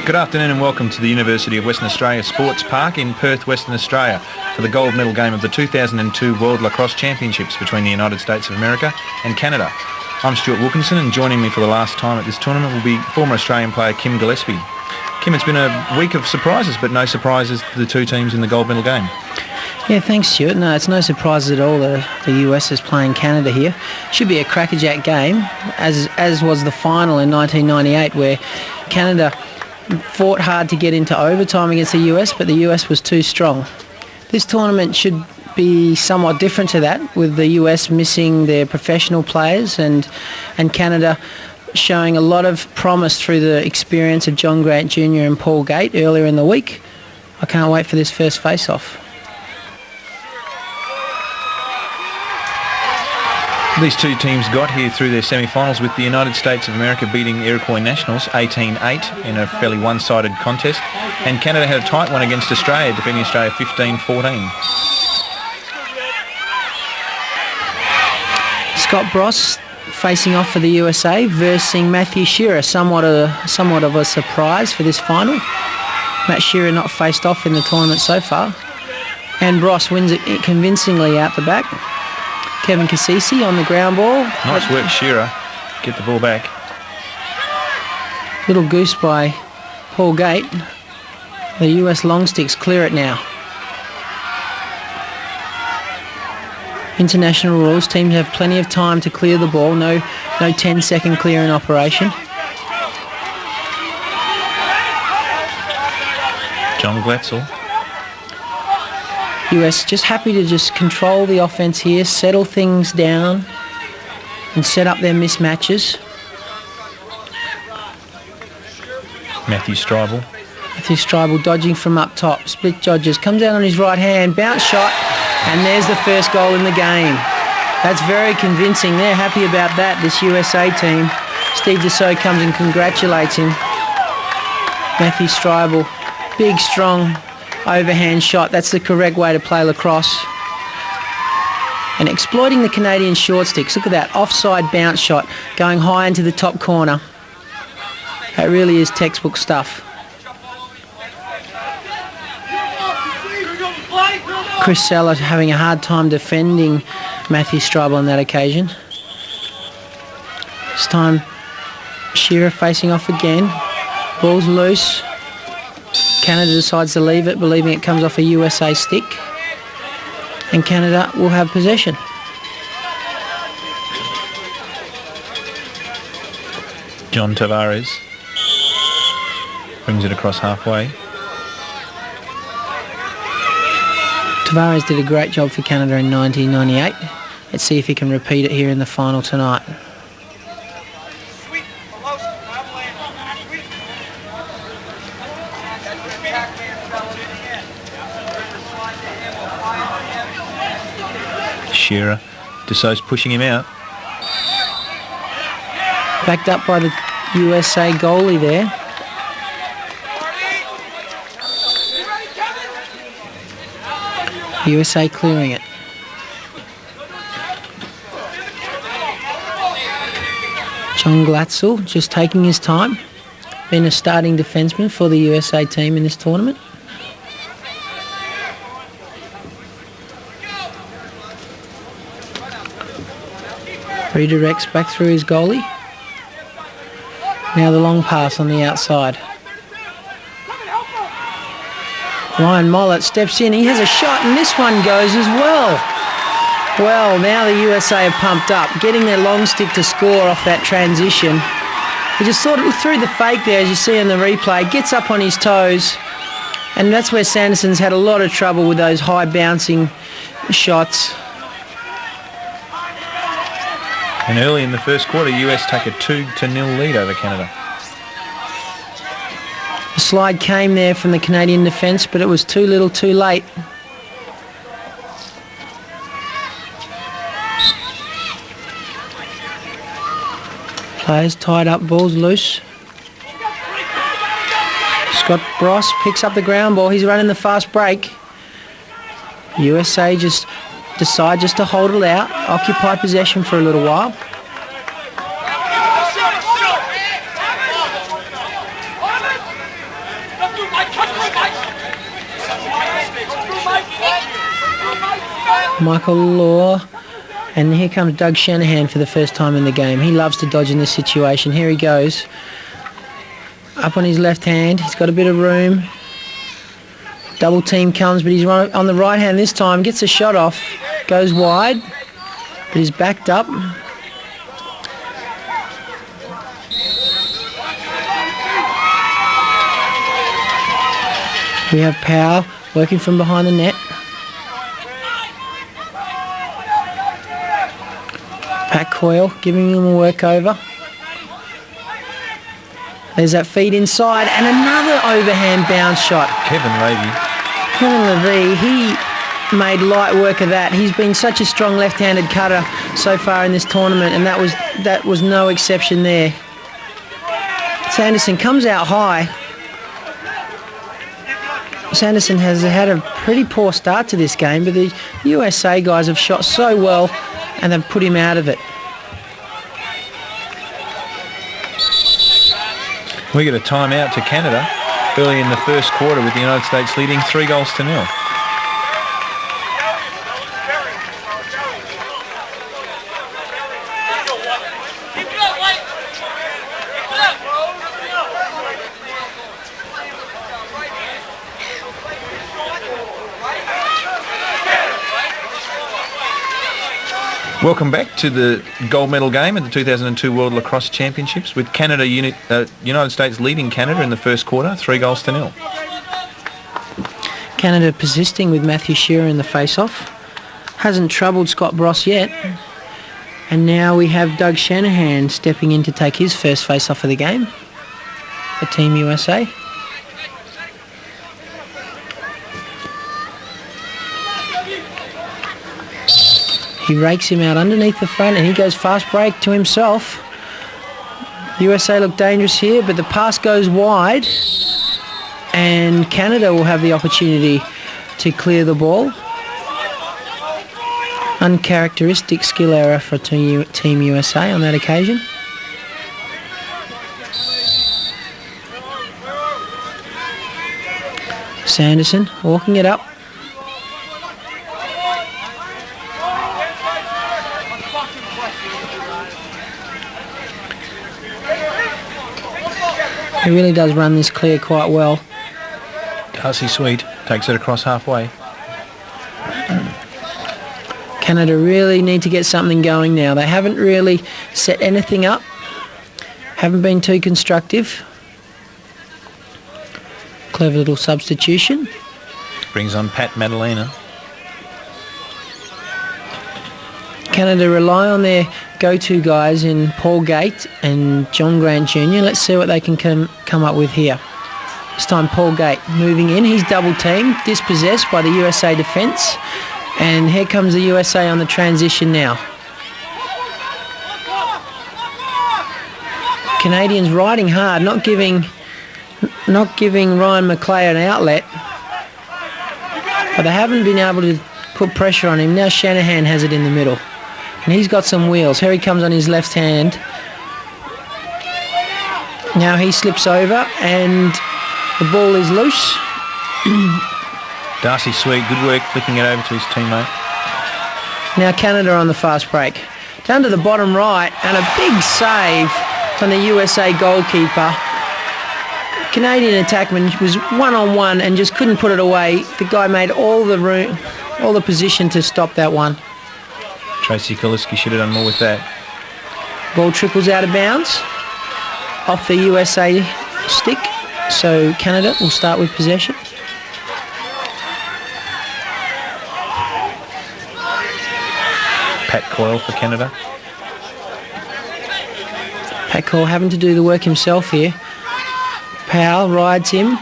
Good afternoon and welcome to the University of Western Australia Sports Park in Perth, Western Australia for the gold medal game of the 2002 World Lacrosse Championships between the United States of America and Canada. I'm Stuart Wilkinson, and joining me for the last time at this tournament will be former Australian player Kim Gillespie. Kim, it's been a week of surprises, but no surprises to the two teams in the gold medal game. Yeah, thanks, Stuart. No, it's no surprise at all that the US is playing Canada here. Should be a crackerjack game, as was the final in 1998, where Canada fought hard to get into overtime against the US, but the US was too strong. This tournament should be somewhat different to that, with the US missing their professional players and Canada showing a lot of promise through the experience of John Grant Jr. and Paul Gate earlier in the week. I can't wait for this first face-off. These two teams got here through their semi-finals, with the United States of America beating Iroquois Nationals 18-8 in a fairly one-sided contest, and Canada had a tight one against Australia, defeating Australia 15-14. Scott Bross facing off for the USA versus Matthew Shearer, somewhat of a surprise for this final. Matt Shearer not faced off in the tournament so far, and Bross wins it convincingly out the back. Kevin Cassisi on the ground ball. Nice work, Shearer. Get the ball back. Little goose by Paul Gate. The US long sticks clear it now. International rules, teams have plenty of time to clear the ball. No 10-second clearing operation. John Glatzel. US just happy to just control the offense here, settle things down and set up their mismatches. Matthew Stribel dodging from up top. Split dodges, comes out on his right hand, bounce shot, and there's the first goal in the game. That's very convincing. They're happy about that, this USA team. Steve Dussault comes and congratulates him. Matthew Stribel, big, strong overhand shot. That's the correct way to play lacrosse. And exploiting the Canadian short sticks. Look at that offside bounce shot going high into the top corner. That really is textbook stuff. Chris Seller having a hard time defending Matthew Stribel on that occasion. This time Shearer facing off again. Ball's loose. Canada decides to leave it, believing it comes off a USA stick. And Canada will have possession. John Tavares brings it across halfway. Tavares did a great job for Canada in 1998. Let's see if he can repeat it here in the final tonight. Shearer, Dussault's pushing him out. Backed up by the USA goalie there. USA clearing it. John Glatzel just taking his time. Been a starting defenseman for the USA team in this tournament. Redirects back through his goalie. Now the long pass on the outside. Ryan Mollett steps in. He has a shot, and this one goes as well. Well, now the USA are pumped up, getting their long stick to score off that transition. He just sort of threw the fake there, as you see in the replay. Gets up on his toes, and that's where Sanderson's had a lot of trouble with those high bouncing shots. And early in the first quarter, US take a 2-0 lead over Canada. The slide came there from the Canadian defence, but it was too little too late. Players tied up, balls loose. Scott Bross picks up the ground ball. He's running the fast break. USA just decide just to hold it out, occupy possession for a little while. Michael Law. And here comes Doug Shanahan for the first time in the game. He loves to dodge in this situation. Here he goes. Up on his left hand. He's got a bit of room. Double team comes, but he's on the right hand this time. Gets a shot off. Goes wide. But he's backed up. We have Powell working from behind the net. Pat Coyle giving him a workover. There's that feed inside and another overhand bounce shot. Kevin Levy, he made light work of that. He's been such a strong left-handed cutter so far in this tournament, and that was no exception there. Sanderson comes out high. Sanderson has had a pretty poor start to this game, but the USA guys have shot so well and they've put him out of it. We get a timeout to Canada early in the first quarter with the United States leading 3-0. Welcome back to the gold medal game at the 2002 World Lacrosse Championships with United States leading Canada in the first quarter, 3-0. Canada persisting with Matthew Shearer in the face-off. Hasn't troubled Scott Bross yet. And now we have Doug Shanahan stepping in to take his first face-off of the game for Team USA. He rakes him out underneath the front and he goes fast break to himself. USA look dangerous here, but the pass goes wide and Canada will have the opportunity to clear the ball. Uncharacteristic skill error for Team USA on that occasion. Sanderson walking it up. He really does run this clear quite well. Darcy Sweet takes it across halfway. Canada really need to get something going now. They haven't really set anything up. Haven't been too constructive. Clever little substitution. Brings on Pat Madalena. Canada rely on their go-to guys in Paul Gate and John Grant Jr. Let's see what they can come up with here. This time Paul Gate moving in. He's double-teamed, dispossessed by the USA defence. And here comes the USA on the transition now. Canadians riding hard, not giving Ryan McLeay an outlet. But they haven't been able to put pressure on him. Now Shanahan has it in the middle. And he's got some wheels. Here he comes on his left hand. Now he slips over and the ball is loose. Darcy Sweet, good work flicking it over to his teammate. Now Canada on the fast break. Down to the bottom right and a big save from the USA goalkeeper. Canadian attackman was one-on-one and just couldn't put it away. The guy made all the position to stop that one. Tracy Kaliski should have done more with that. Ball trickles out of bounds off the USA stick, so Canada will start with possession. Pat Coyle for Canada. Pat Coyle having to do the work himself here. Powell rides him.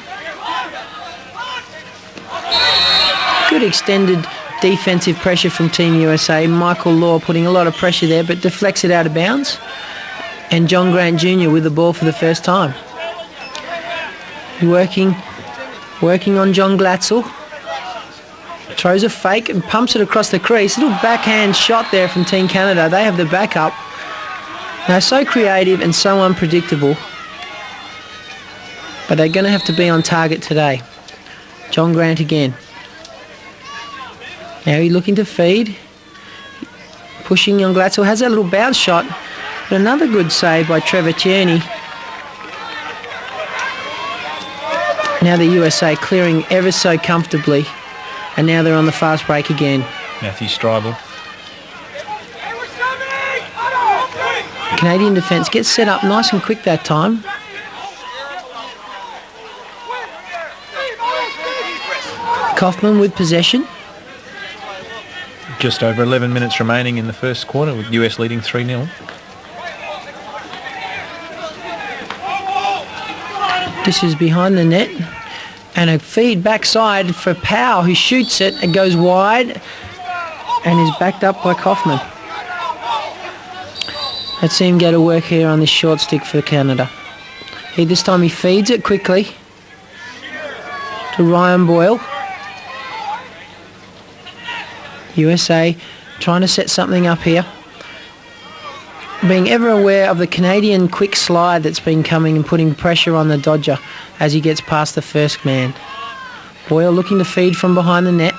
Good extended defensive pressure from Team USA. Michael Law putting a lot of pressure there, but deflects it out of bounds. And John Grant Jr. with the ball for the first time. Working on John Glatzel. Throws a fake and pumps it across the crease. Little backhand shot there from Team Canada. They have the backup. They're so creative and so unpredictable. But they're going to have to be on target today. John Grant again. Now he's looking to feed. Pushing on Glatzel. Has that little bounce shot. But another good save by Trevor Tierney. Now the USA clearing ever so comfortably. And now they're on the fast break again. Matthew Stribel. Canadian defence gets set up nice and quick that time. Kaufman with possession. Just over 11 minutes remaining in the first quarter with US leading 3-0. This is behind the net. And a feed backside for Powell, who shoots it and goes wide and is backed up by Kaufman. Let's see him go to work here on this short stick for Canada. This time he feeds it quickly to Ryan Boyle. USA trying to set something up here. Being ever aware of the Canadian quick slide that's been coming and putting pressure on the Dodger as he gets past the first man. Boyle looking to feed from behind the net.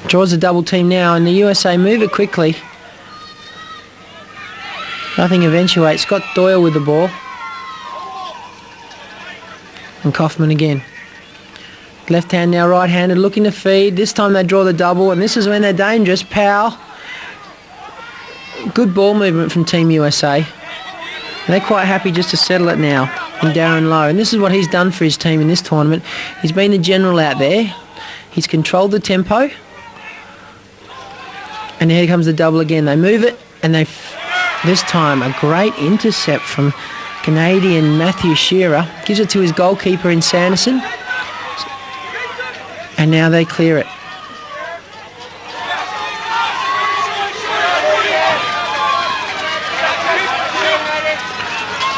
Draws a double team now and the USA move it quickly. Nothing eventuates. Scott Doyle with the ball. And Kaufman again. Left hand now right-handed, looking to feed. This time they draw the double, and this is when they're dangerous. Powell. Good ball movement from Team USA. And they're quite happy just to settle it now. And Darren Lowe. And this is what he's done for his team in this tournament. He's been the general out there. He's controlled the tempo. And here comes the double again. They move it, and this time a great intercept from Canadian Matthew Shearer. Gives it to his goalkeeper in Sanderson. And now they clear it.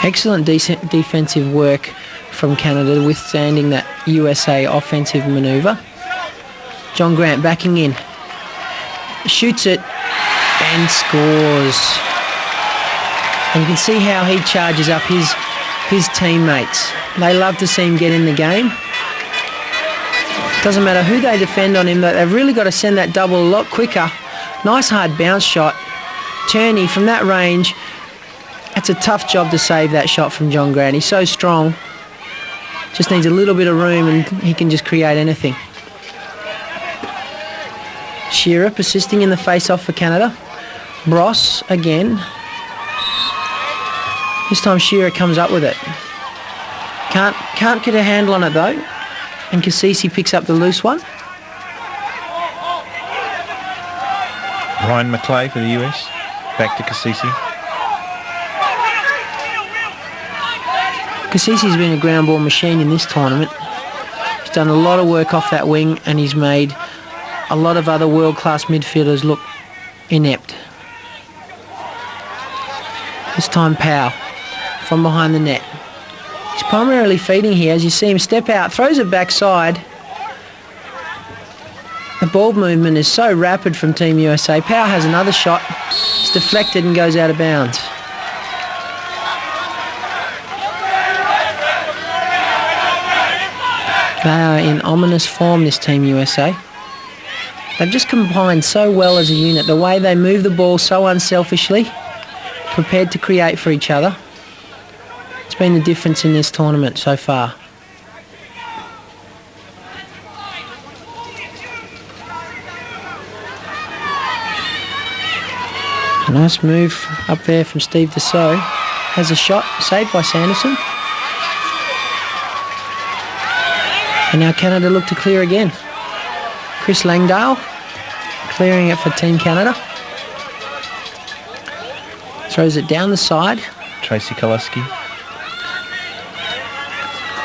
Excellent defensive work from Canada, withstanding that USA offensive manoeuvre. John Grant backing in. Shoots it and scores. And you can see how he charges up his teammates. They love to see him get in the game. Doesn't matter who they defend on him, they've really got to send that double a lot quicker. Nice hard bounce shot. Tierney from that range. It's a tough job to save that shot from John Grant. He's so strong. Just needs a little bit of room and he can just create anything. Shearer persisting in the face-off for Canada. Bross again. This time Shearer comes up with it. Can't get a handle on it though. And Cassisi picks up the loose one. Ryan McClay for the US. Back to Cassisi. Cassisi's been a ground ball machine in this tournament. He's done a lot of work off that wing and he's made a lot of other world-class midfielders look inept. This time Powell from behind the net. He's primarily feeding here as you see him step out, throws it backside. The ball movement is so rapid from Team USA. Powell has another shot. It's deflected and goes out of bounds. They are in ominous form, this Team USA. They've just combined so well as a unit. The way they move the ball so unselfishly, prepared to create for each other. It's been the difference in this tournament so far. A nice move up there from Steve Dassault. Has a shot, saved by Sanderson. And now Canada look to clear again. Chris Langdale clearing it for Team Canada. Throws it down the side. Tracy Kolaski.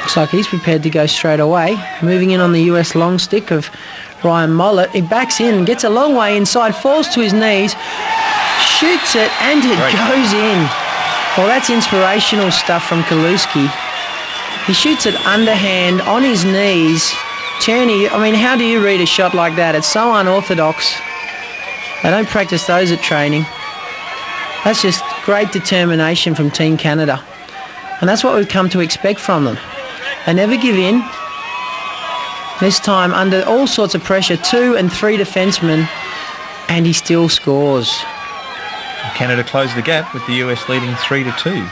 Looks like he's prepared to go straight away. Moving in on the US long stick of Ryan Mollett. He backs in, gets a long way inside, falls to his knees, shoots it, and it goes in. Well, that's inspirational stuff from Kaluski. He shoots it underhand on his knees. Tierney, I mean, how do you read a shot like that? It's so unorthodox. They don't practice those at training. That's just great determination from Team Canada. And that's what we've come to expect from them. They never give in. This time, under all sorts of pressure, 2 and 3 defencemen, and he still scores. Canada closed the gap with the US leading 3-2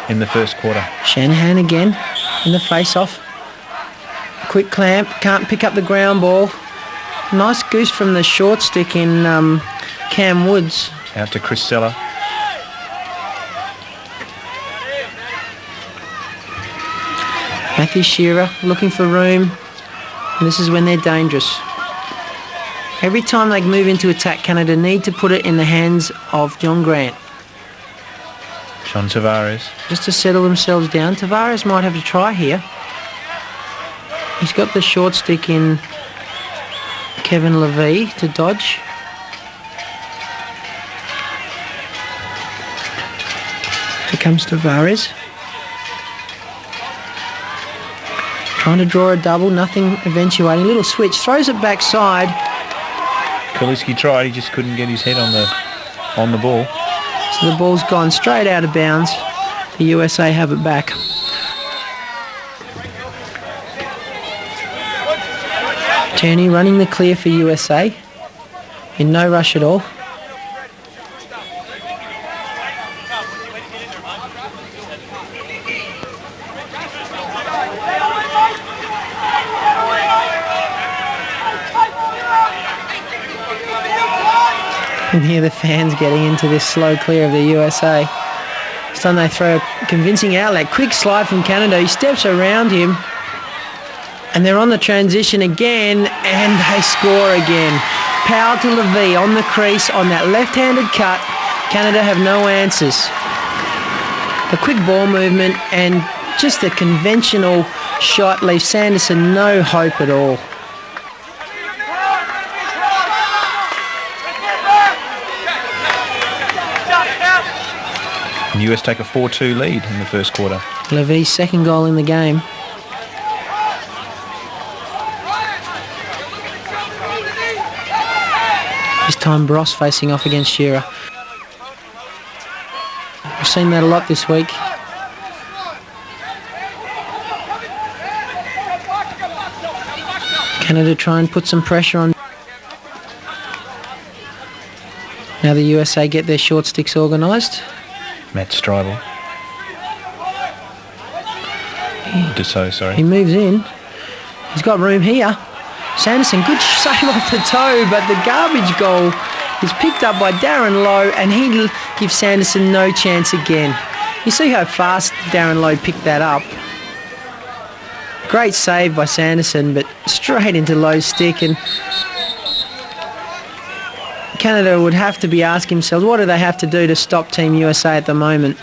in the first quarter. Shanahan again in the face-off. Quick clamp, can't pick up the ground ball. Nice goose from the short stick in Cam Woods. Out to Chris Seller. Matthew Shearer looking for room. And this is when they're dangerous. Every time they move into attack, Canada need to put it in the hands of John Grant. John Tavares. Just to settle themselves down. Tavares might have to try here. He's got the short stick in Kevin Levy to dodge. Here comes Tavares. Trying to draw a double, nothing eventuating. Little switch, throws it backside. Kaliski tried, he just couldn't get his head on the ball. So the ball's gone straight out of bounds. The USA have it back. Tierney running the clear for USA. In no rush at all. You can hear the fans getting into this slow clear of the USA. This time they throw a convincing outlet. Quick slide from Canada. He steps around him. And they're on the transition again. And they score again. Powell to Levy on the crease on that left-handed cut. Canada have no answers. A quick ball movement and just a conventional shot leaves Sanderson no hope at all. The US take a 4-2 lead in the first quarter. Levy's second goal in the game. This time Bross facing off against Shearer. We've seen that a lot this week. Canada try and put some pressure on. Now the USA get their short sticks organised. Matt Stribel. Dussault, sorry. He moves in. He's got room here. Sanderson, good save off the toe, but the garbage goal is picked up by Darren Lowe, and he gives Sanderson no chance again. You see how fast Darren Lowe picked that up. Great save by Sanderson, but straight into Lowe's stick, and Canada would have to be asking themselves, what do they have to do to stop Team USA at the moment?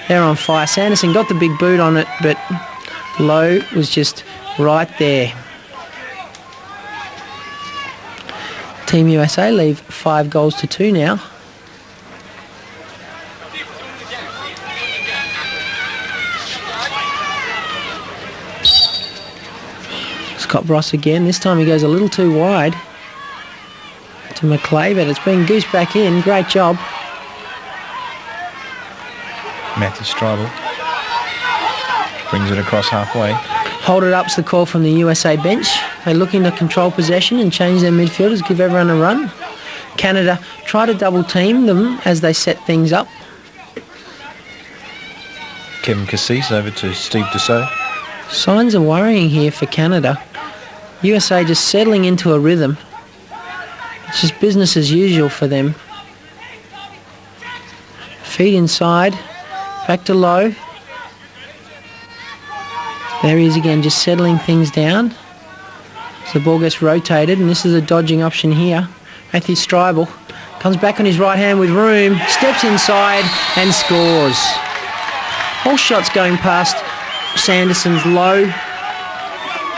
They're on fire. Sanderson got the big boot on it, but Lowe was just right there. Team USA leave 5-2 now. Scott Bross again. This time he goes a little too wide to McClay, but it's been goosed back in. Great job. Matthew Stribel brings it across halfway. Hold it up's the call from the USA bench. They're looking to control possession and change their midfielders, give everyone a run. Canada try to double team them as they set things up. Kevin Cassis over to Steve Dussault. Signs are worrying here for Canada. USA just settling into a rhythm. It's just business as usual for them. Feet inside. Back to Lowe. There he is again, just settling things down. So the ball gets rotated, and this is a dodging option here. Matthew Stribel comes back on his right hand with room, steps inside and scores. All shots going past Sanderson's low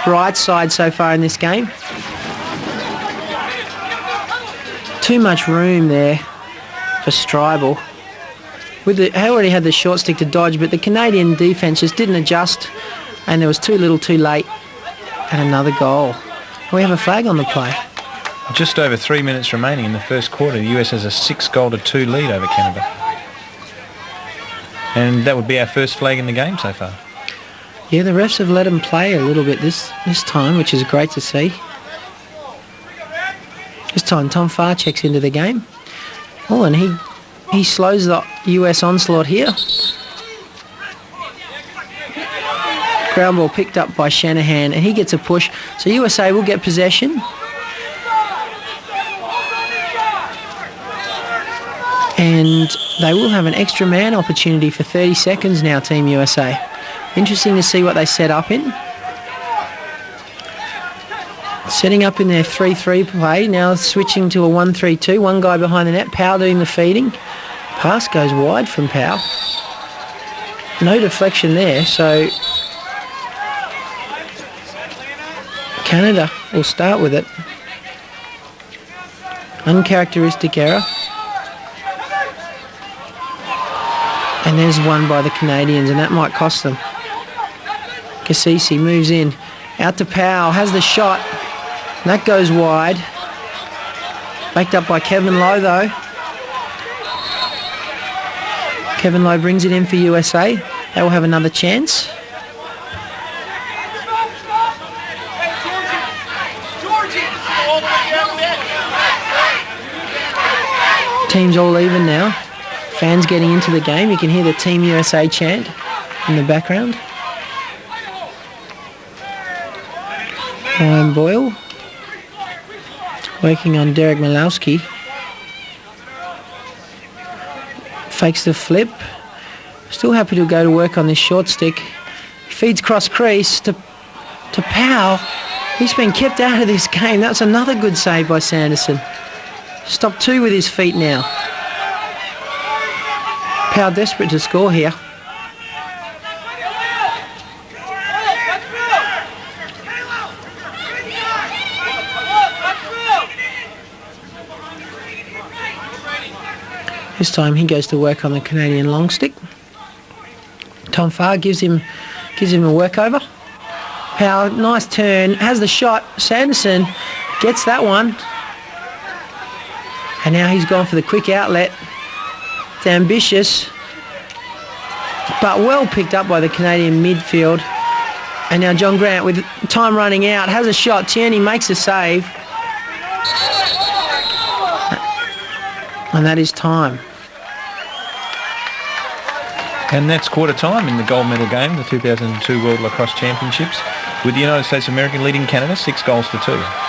right side so far in this game. Too much room there for Stribel. They already had the short stick to dodge, but the Canadian defence just didn't adjust, and there was too little too late, and another goal. We have a flag on the play. Just over 3 minutes remaining in the first quarter. The US has a 6-2 lead over Canada. And that would be our first flag in the game so far. Yeah, the refs have let him play a little bit this time, which is great to see. This time Tom Farr checks into the game. Oh, and he slows the US onslaught here. Ground ball picked up by Shanahan, and he gets a push. So USA will get possession. And they will have an extra man opportunity for 30 seconds now, Team USA. Interesting to see what they set up in. Setting up in their 3-3 play, now switching to a 1-3-2. One guy behind the net, Powell doing the feeding. Pass goes wide from Powell. No deflection there, so Canada will start with it. Uncharacteristic error. And there's one by the Canadians, and that might cost them. Cassisi moves in. Out to Powell, has the shot. And that goes wide. Backed up by Kevin Lowe, though. Kevin Lowe brings it in for USA. They will have another chance. Team's all even now. Fans getting into the game. You can hear the Team USA chant in the background. Ryan Boyle working on Derek Malowski. Fakes the flip. Still happy to go to work on this short stick. Feeds cross crease to Powell. He's been kept out of this game. That's another good save by Sanderson. Stopped two with his feet now. Powell desperate to score here. This time he goes to work on the Canadian long stick. Tom Farr gives him a workover. Powell, nice turn, has the shot. Sanderson gets that one. And now he's gone for the quick outlet. It's ambitious, but well picked up by the Canadian midfield. And now John Grant, with time running out, has a shot. Tierney makes a save. And that is time. And that's quarter time in the gold medal game, the 2002 World Lacrosse Championships, with the United States of America leading Canada 6-2.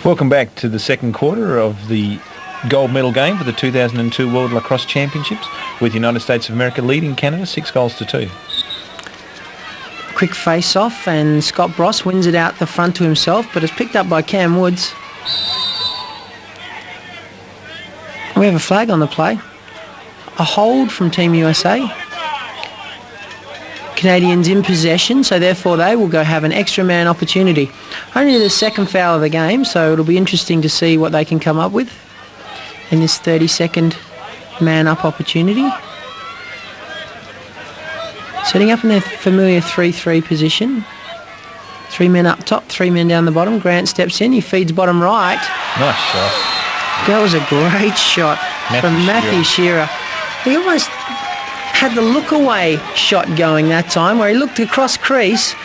Welcome back to the second quarter of the gold medal game for the 2002 World Lacrosse Championships, with the United States of America leading Canada 6-2. Quick face-off, and Scott Bross wins it out the front to himself, but it's picked up by Cam Woods. We have a flag on the play. A hold from Team USA. Canadians in possession, so therefore they will go have an extra man opportunity. Only the second foul of the game, so it'll be interesting to see what they can come up with in this 30-second man-up opportunity. Setting up in their familiar 3-3 position. 3 men up top, 3 men down the bottom. Grant steps in, he feeds bottom right. Nice shot. That was a great shot from Matthew Shearer. He almost had the look-away shot going that time, where he looked across crease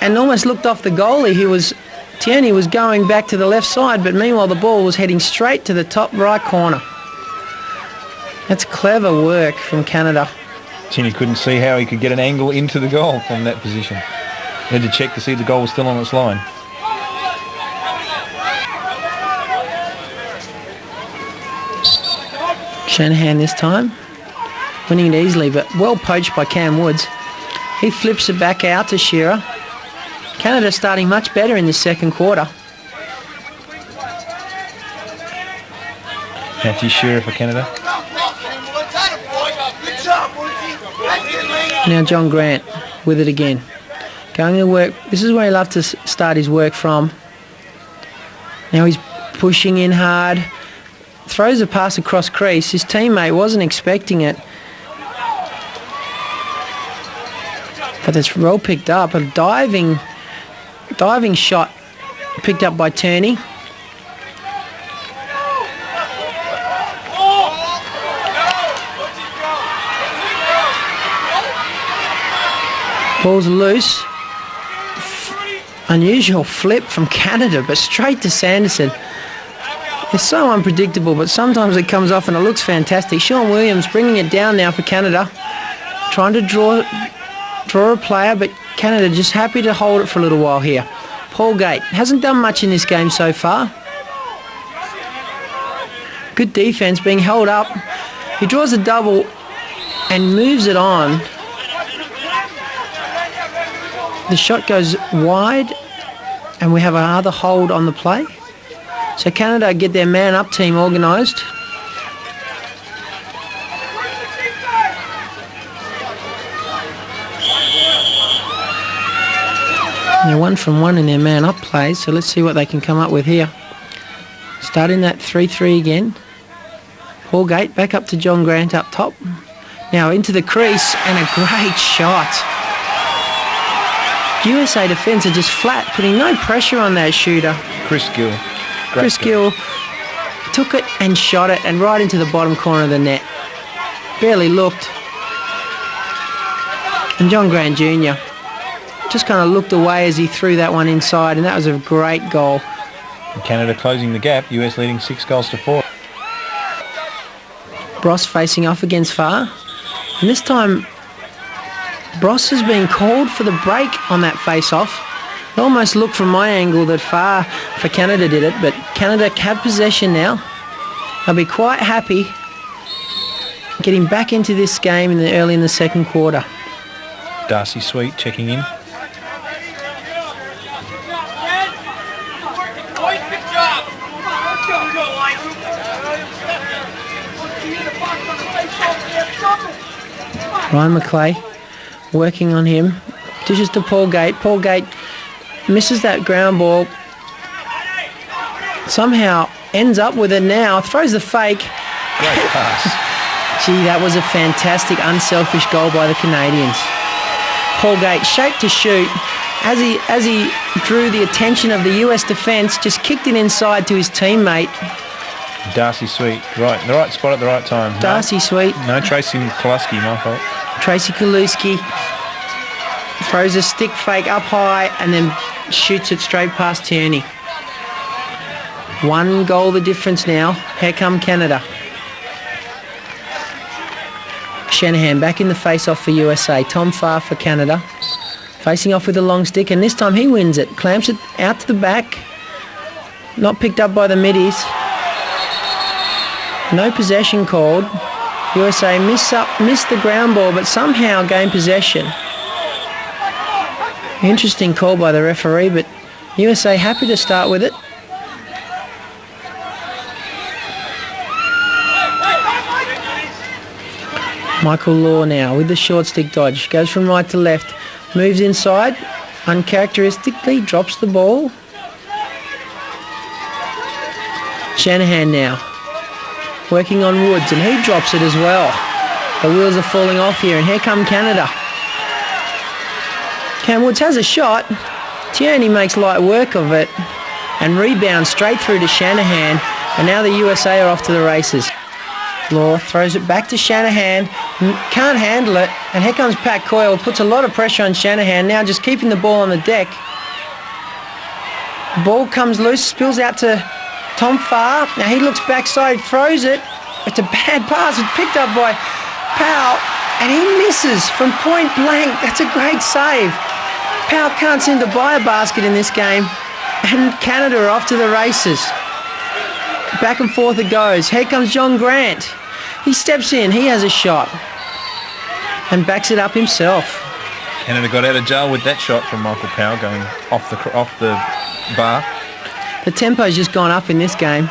and almost looked off the goalie. Tierney was going back to the left side, but meanwhile the ball was heading straight to the top right corner. That's clever work from Canada. Tierney couldn't see how he could get an angle into the goal from that position. He had to check to see the goal was still on its line. Shanahan this time, winning it easily, but well poached by Cam Woods. He flips it back out to Shearer. Canada starting much better in the second quarter. Matthew Shearer for Canada. Now John Grant with it again. Going to work. This is where he loves to start his work from. Now he's pushing in hard. Throws a pass across crease. His teammate wasn't expecting it. But it's well picked up. A diving shot picked up by Turney. Ball's loose. Unusual flip from Canada, but straight to Sanderson. It's so unpredictable, but sometimes it comes off and it looks fantastic. Sean Williams bringing it down now for Canada. Trying to draw a player, but Canada just happy to hold it for a little while here. Paul Gate hasn't done much in this game so far. Good defense being held up. He draws a double and moves it on. The shot goes wide and we have another hold on the play. So Canada get their man-up team organised. They're 1 from 1 in their man-up plays, so let's see what they can come up with here. Starting that 3-3 again. Paul Gate back up to John Grant up top. Now into the crease and a great shot. USA defence are just flat, putting no pressure on that shooter. Chris Gill. Chris Gill took it and shot it and right into the bottom corner of the net. Barely looked. And John Grant Jr. just kind of looked away as he threw that one inside, and that was a great goal. And Canada closing the gap, US leading 6-4. Bross facing off against Farr. And this time, Bross has been called for the break on that face-off. It almost looked from my angle that Farr for Canada did it, but Canada have possession now. They'll be quite happy getting back into this game early in the second quarter. Darcy Sweet checking in. Ryan McClay working on him. Dishes to Paul Gate. Paul Gate misses that ground ball. Somehow ends up with it now. Throws the fake. Great pass. Gee, that was a fantastic, unselfish goal by the Canadians. Paul Gate shaped to shoot. As he drew the attention of the US defence, just kicked it inside to his teammate. Darcy Sweet, right, in the right spot at the right time. Darcy Sweet. No Tracy Koluski, my fault. Tracy Koluski throws a stick fake up high and then shoots it straight past Tierney. 1 goal the difference now. Here come Canada. Shanahan back in the face-off for USA. Tom Farr for Canada. Facing off with a long stick, and this time he wins it. Clamps it out to the back. Not picked up by the middies. No possession called. USA missed the ground ball, but somehow gained possession. Interesting call by the referee, but USA happy to start with it. Michael Law now with the short stick dodge. Goes from right to left. Moves inside. Uncharacteristically drops the ball. Shanahan now. Working on Woods, and he drops it as well. The wheels are falling off here, and here come Canada. Cam Woods has a shot. Tierney makes light work of it and rebounds straight through to Shanahan, and now the USA are off to the races. Law throws it back to Shanahan, can't handle it, and here comes Pat Coyle, puts a lot of pressure on Shanahan, now just keeping the ball on the deck. Ball comes loose, spills out to Tom Farr. Now he looks backside, throws it. It's a bad pass. It's picked up by Powell, and he misses from point blank. That's a great save. Powell can't seem to buy a basket in this game, and Canada are off to the races. Back and forth it goes. Here comes John Grant. He steps in. He has a shot and backs it up himself. Canada got out of jail with that shot from Michael Powell going off the bar. The tempo's just gone up in this game.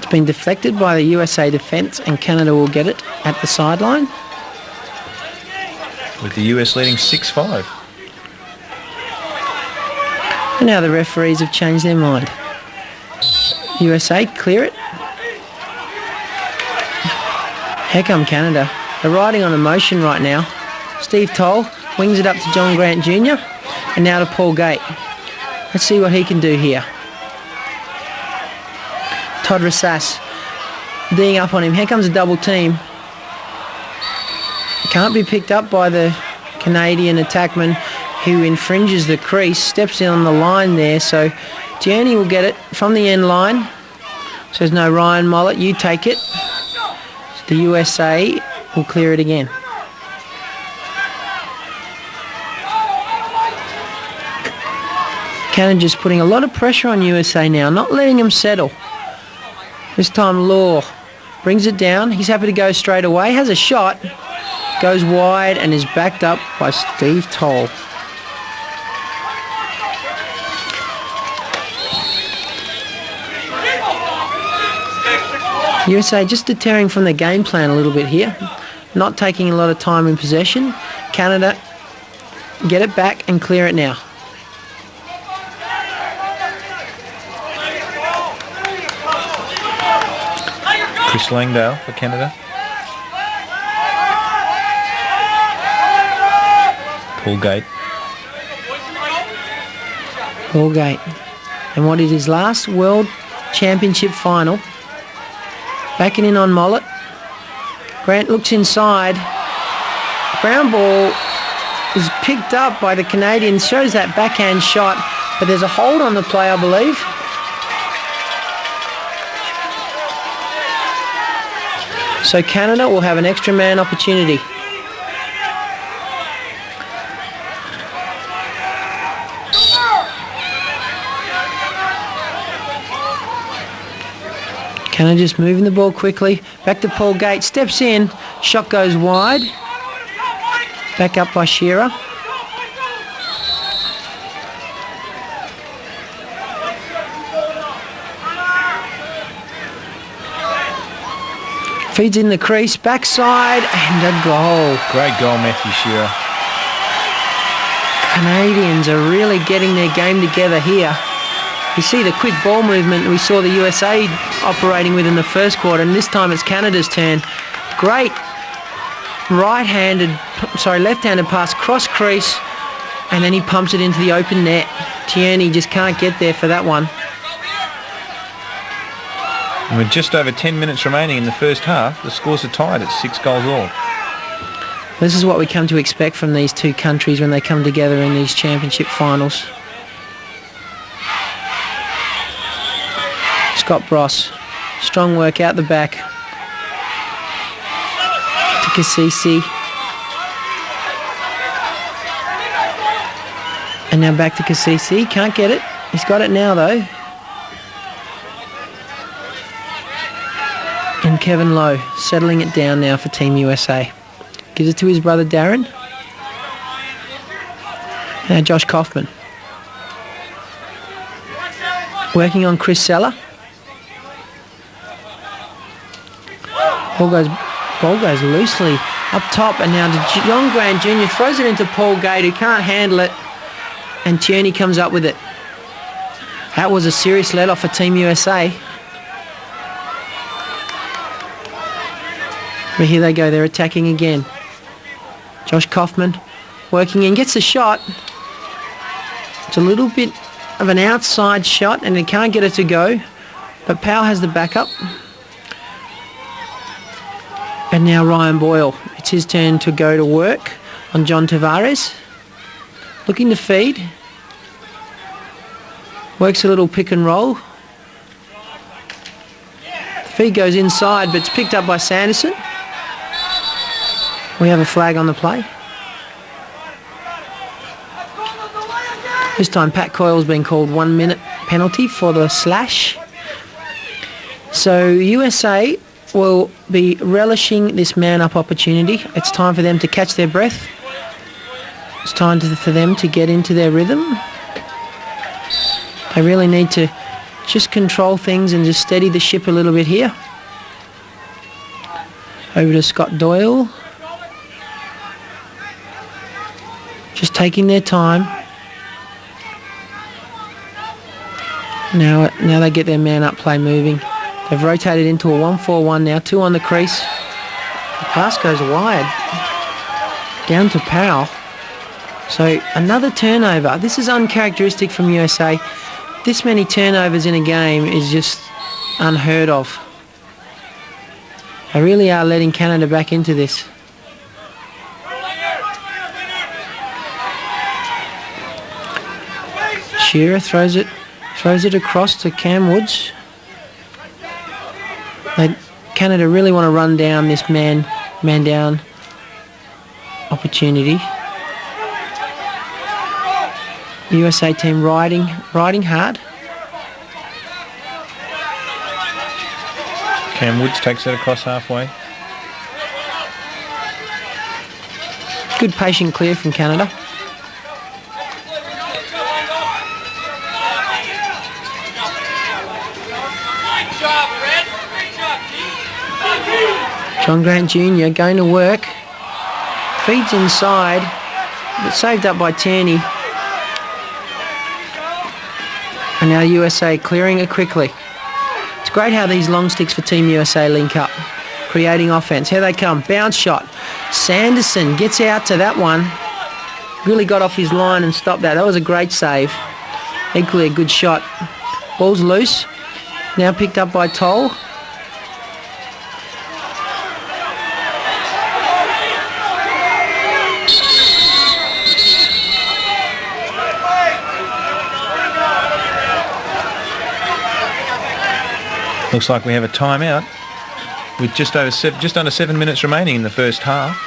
been deflected by the USA defence, and Canada will get it at the sideline. With the US leading 6-5. And now the referees have changed their mind. USA clear it. Here come Canada. They're riding on emotion right now. Steve Toll wings it up to John Grant Jr. and now to Paul Gate. Let's see what he can do here. Todd Rassas D'ing up on him. Here comes a double team. Can't be picked up by the Canadian attackman who infringes the crease. Steps in on the line there. So Tierney will get it from the end line. Says, no, Ryan Mollett, you take it. The USA will clear it again. Canada just putting a lot of pressure on USA now, not letting them settle. This time Law brings it down. He's happy to go straight away. Has a shot. Goes wide and is backed up by Steve Toll. USA just deterring from the game plan a little bit here. Not taking a lot of time in possession. Canada get it back and clear it now. Chris Langdale for Canada. Paul Gate. Paul Gate. And what is his last World Championship final. Backing in on Mollett. Grant looks inside. Ground ball is picked up by the Canadians. Shows that backhand shot, but there's a hold on the play, I believe. So Canada will have an extra man opportunity. Canada just moving the ball quickly. Back to Paul Gate. Steps in. Shot goes wide. Back up by Shearer. Feeds in the crease. Backside and a goal. Great goal, Matthew Shearer. Canadians are really getting their game together here. You see the quick ball movement we saw the USA operating with in the first quarter, and this time it's Canada's turn. Great left-handed pass, cross crease, and then he pumps it into the open net. Tierney just can't get there for that one. And with just over 10 minutes remaining in the first half, the scores are tied at 6 goals all. This is what we come to expect from these two countries when they come together in these championship finals. Scott Bross, strong work out the back to Kasisi, and now back to Kasisi. Can't get it. He's got it now though. And Kevin Lowe settling it down now for Team USA. Gives it to his brother Darren. Now Josh Kaufman working on Chris Seller. Ball goes loosely up top, and now to John Grant Jr. throws it into Paul Gate, who can't handle it, and Tierney comes up with it. That was a serious let-off for Team USA. But here they go, they're attacking again. Josh Kaufman working in, gets a shot. It's a little bit of an outside shot, and he can't get it to go, but Powell has the backup. And now Ryan Boyle. It's his turn to go to work on John Tavares. Looking to feed. Works a little pick and roll. The feed goes inside, but it's picked up by Sanderson. We have a flag on the play. This time Pat Coyle's been called 1 minute penalty for the slash. So USA will be relishing this man-up opportunity. It's time for them to catch their breath. It's time for them to get into their rhythm. They really need to just control things and just steady the ship a little bit here. Over to Scott Doyle. Just taking their time. Now they get their man up play moving. They've rotated into a 1-4-1 now. 2 on the crease. The pass goes wide. Down to Powell. So another turnover. This is uncharacteristic from USA. This many turnovers in a game is just unheard of. They really are letting Canada back into this. Shearer throws it across to Cam Woods. Canada really want to run down this man down opportunity. The USA team riding hard. Cam Woods takes it across halfway. Good patient clear from Canada. John Grant Jr. going to work. Feeds inside, but saved up by Tierney. And now USA clearing it quickly. It's great how these long sticks for Team USA link up, creating offense. Here they come. Bounce shot. Sanderson gets out to that one. Really got off his line and stopped that. That was a great save. Equally a good shot. Ball's loose. Now picked up by Toll. Looks like we have a timeout with just under 7 minutes remaining in the first half.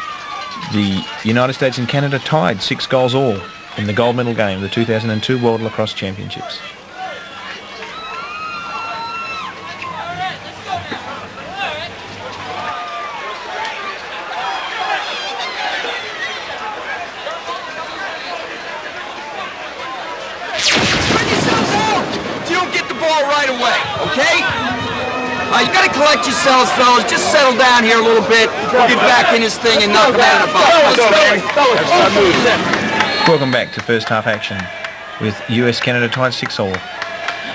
The United States and Canada tied 6 goals all in the gold medal game of the 2002 World Lacrosse Championships. Spread yourselves out! You don't get the ball right away, okay? You gotta collect yourselves, fellas. Just settle down here a little bit. We'll get back in this thing and knock them out of the box. Welcome back to first half action with US-Canada tied 6 all.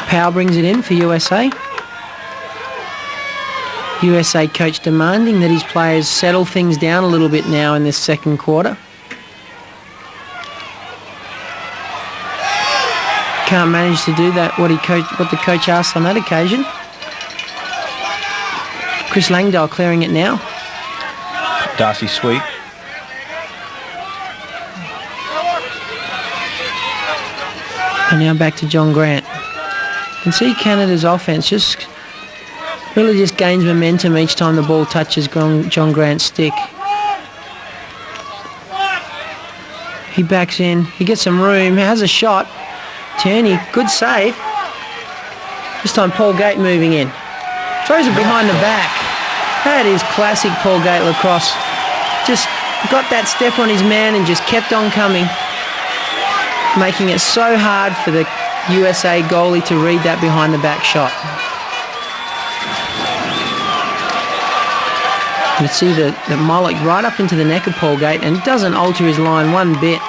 Powell brings it in for USA. USA coach demanding that his players settle things down a little bit now in this second quarter. Can't manage to do that, what the coach asked on that occasion. Chris Langdale clearing it now. Darcy Sweet. And now back to John Grant. You can see Canada's offense really just gains momentum each time the ball touches John Grant's stick. He backs in. He gets some room. Has a shot. Tierney, good save. This time Paul Gate moving in. Throws it behind the back. That is classic Paul Gate lacrosse. Just got that step on his man and just kept on coming, making it so hard for the USA goalie to read that behind the back shot. You see the mullet right up into the neck of Paul Gate, and it doesn't alter his line one bit.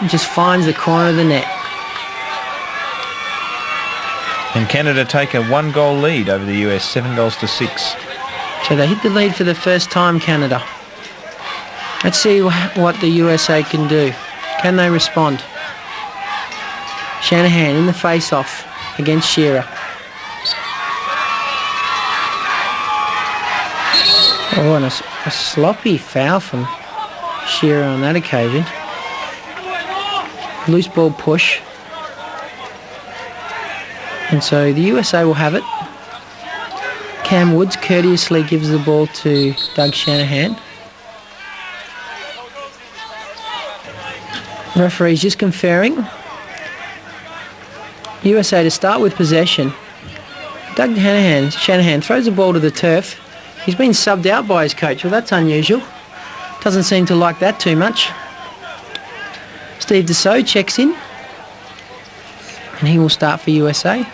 It just finds the corner of the net. And Canada take a 1-goal lead over the US, 7-6. So they hit the lead for the first time, Canada. Let's see what the USA can do. Can they respond? Shanahan in the face-off against Shearer. Oh, and a sloppy foul from Shearer on that occasion. Loose ball push. And so the USA will have it. Cam Woods courteously gives the ball to Doug Shanahan. Referee's just conferring. USA to start with possession. Doug Shanahan throws the ball to the turf. He's been subbed out by his coach. Well, that's unusual. Doesn't seem to like that too much. Steve Dussault checks in. And he will start for USA.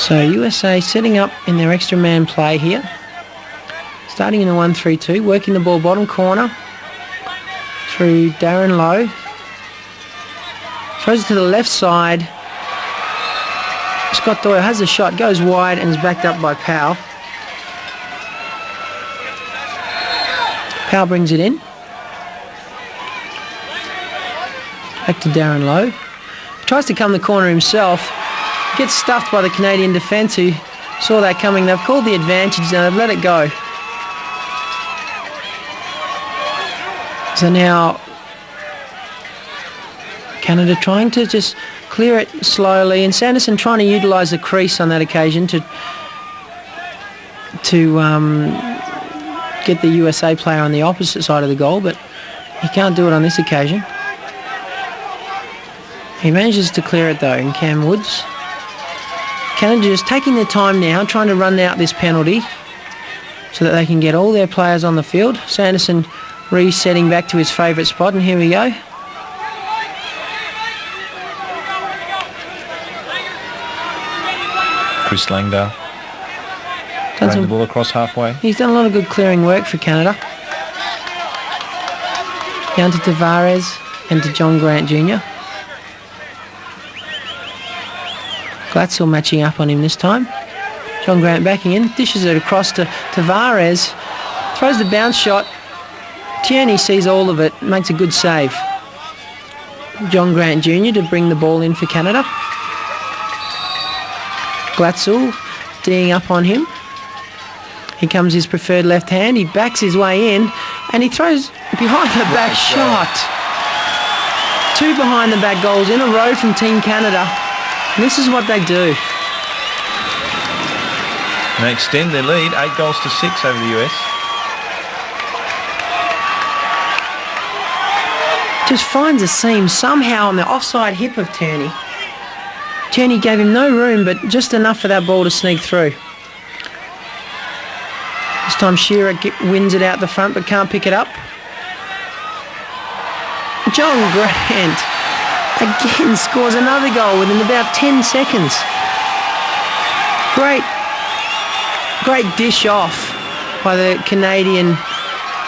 So USA setting up in their extra man play here. Starting in the 1-3-2, working the ball bottom corner through Darren Lowe. Throws it to the left side. Scott Doyle has a shot, goes wide and is backed up by Powell. Powell brings it in. Back to Darren Lowe. Tries to come the corner himself. Gets stuffed by the Canadian defence who saw that coming. They've called the advantage now. They've let it go. So now Canada trying to just clear it slowly, and Sanderson trying to utilise the crease on that occasion to get the USA player on the opposite side of the goal, but he can't do it on this occasion. He manages to clear it though in Cam Woods. Canada just taking their time now, trying to run out this penalty so that they can get all their players on the field. Sanderson resetting back to his favourite spot, and here we go. Chris Langdale throwing the ball across halfway. He's done a lot of good clearing work for Canada. Down to Tavares and to John Grant Jr. Glatzel matching up on him this time. John Grant backing in, dishes it across to Tavares, throws the bounce shot. Tierney sees all of it, makes a good save. John Grant Jr. to bring the ball in for Canada. Glatzel D'ing up on him. Here comes his preferred left hand. He backs his way in and he throws behind the back shot. 2 behind the back goals in a row from Team Canada. And this is what they do. They extend their lead 8-6 over the US. Just finds a seam somehow on the offside hip of Tierney. Tierney gave him no room, but just enough for that ball to sneak through. This time Shearer wins it out the front, but can't pick it up. John Grant again scores another goal within about 10 seconds. Great dish off by the Canadian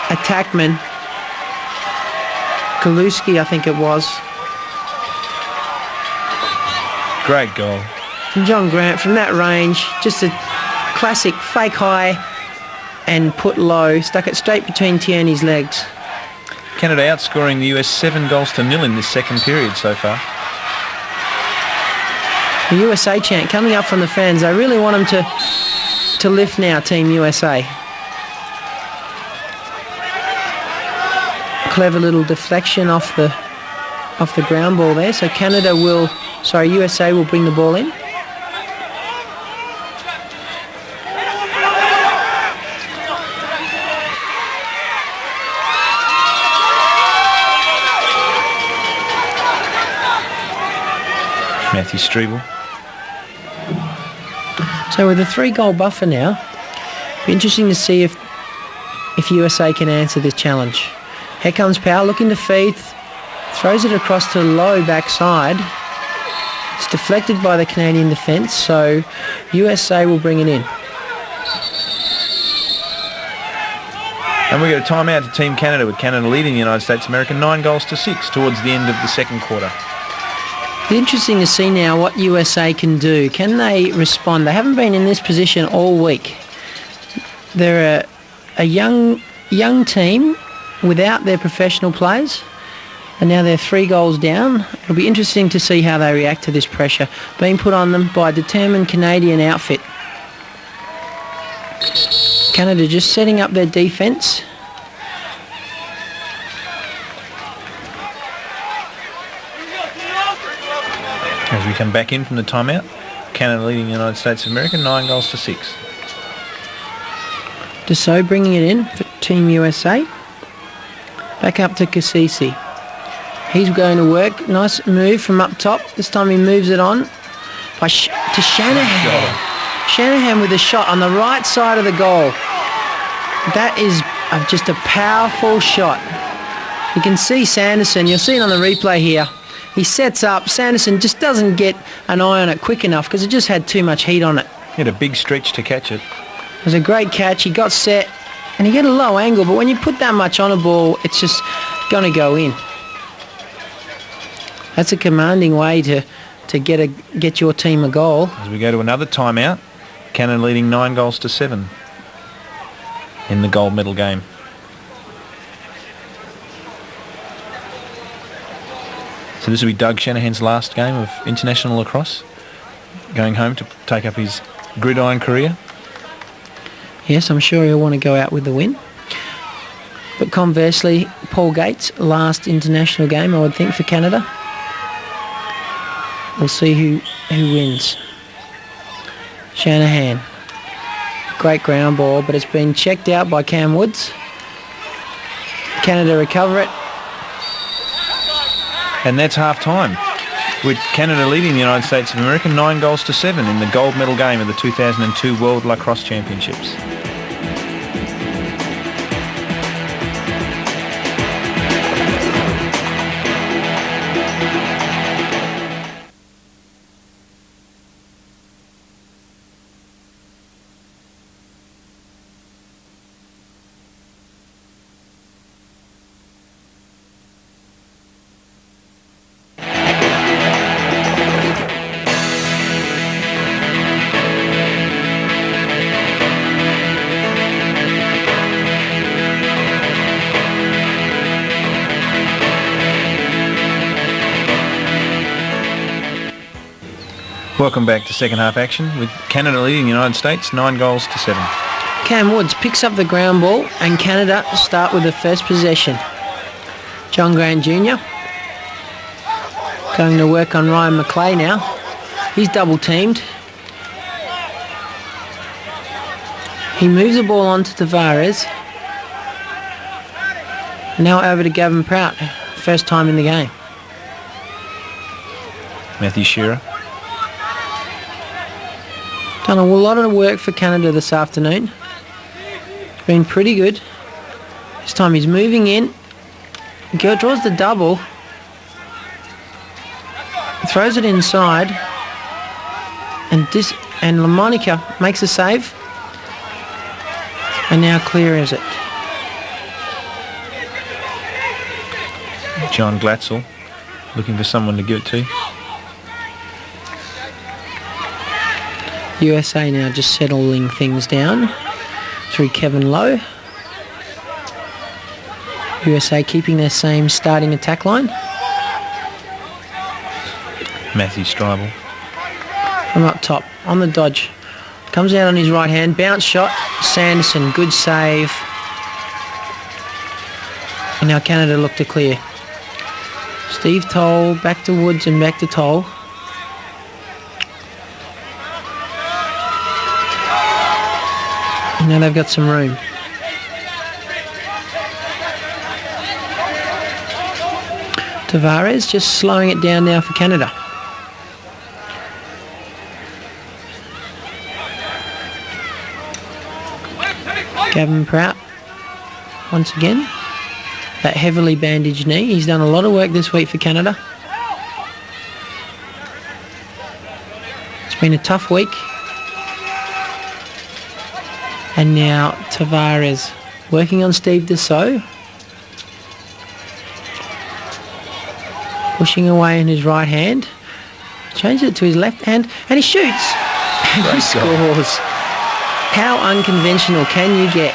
attackman. Kaluski, I think it was. Great goal. And John Grant from that range, just a classic fake high and put low, stuck it straight between Tierney's legs. Canada outscoring the US 7-0 in this second period so far. The USA chant coming up from the fans. They really want them to lift now, Team USA. Clever little deflection off the ground ball there. So USA will bring the ball in. Matthew Strebel. So with a 3-goal buffer now, it'll be interesting to see if USA can answer this challenge. Here comes Powell looking to feed, throws it across to the low backside. It's deflected by the Canadian defence, so USA will bring it in. And we get a timeout to Team Canada, with Canada leading the United States of America 9-6 towards the end of the second quarter. It's interesting to see now what USA can do. Can they respond? They haven't been in this position all week. They're a young team without their professional players, and now they're 3 goals down. It'll be interesting to see how they react to this pressure being put on them by a determined Canadian outfit. Canada just setting up their defence. As we come back in from the timeout, Canada leading the United States of America 9-6. Dassault bringing it in for Team USA. Back up to Kasisi. He's going to work. Nice move from up top. This time he moves it on to Shanahan. Shanahan with a shot on the right side of the goal. That is just a powerful shot. You can see Sanderson. You'll see it on the replay here. He sets up. Sanderson just doesn't get an eye on it quick enough because it just had too much heat on it. He had a big stretch to catch it. It was a great catch. He got set and he got a low angle, but when you put that much on a ball, it's just going to go in. That's a commanding way to get your team a goal. As we go to another timeout, Canada leading 9-7 in the gold medal game. So this will be Doug Shanahan's last game of international lacrosse, going home to take up his gridiron career. Yes, I'm sure he'll want to go out with the win. But conversely, Paul Gates, last international game, I would think, for Canada. We'll see who wins. Shanahan. Great ground ball, but it's been checked out by Cam Woods. Canada recover it. And that's half-time, with Canada leading the United States of America 9-7 in the gold medal game of the 2002 World Lacrosse Championships. Welcome back to second half action with Canada leading the United States 9-7. Cam Woods picks up the ground ball and Canada start with the first possession. John Grant Jr. going to work on Ryan McClay now. He's double teamed. He moves the ball on to Tavares. Now over to Gavin Prout, first time in the game. Matthew Shearer. Done a lot of work for Canada this afternoon. It's been pretty good. This time he's moving in. Draws the double. Throws it inside. And LaMonica makes a save. And now clears it. John Glatzel looking for someone to give it to. USA now just settling things down through Kevin Lowe. USA keeping their same starting attack line. Matthew Stribel. From up top, on the dodge. Comes out on his right hand, bounce shot. Sanderson, good save. And now Canada look to clear. Steve Toll, back to Woods and back to Toll. Now they've got some room. Tavares just slowing it down now for Canada. Gavin Prout once again. That heavily bandaged knee. He's done a lot of work this week for Canada. It's been a tough week. And now Tavares working on Steve Dussault. Pushing away in his right hand. Changes it to his left hand and he shoots. And he scores. How unconventional can you get?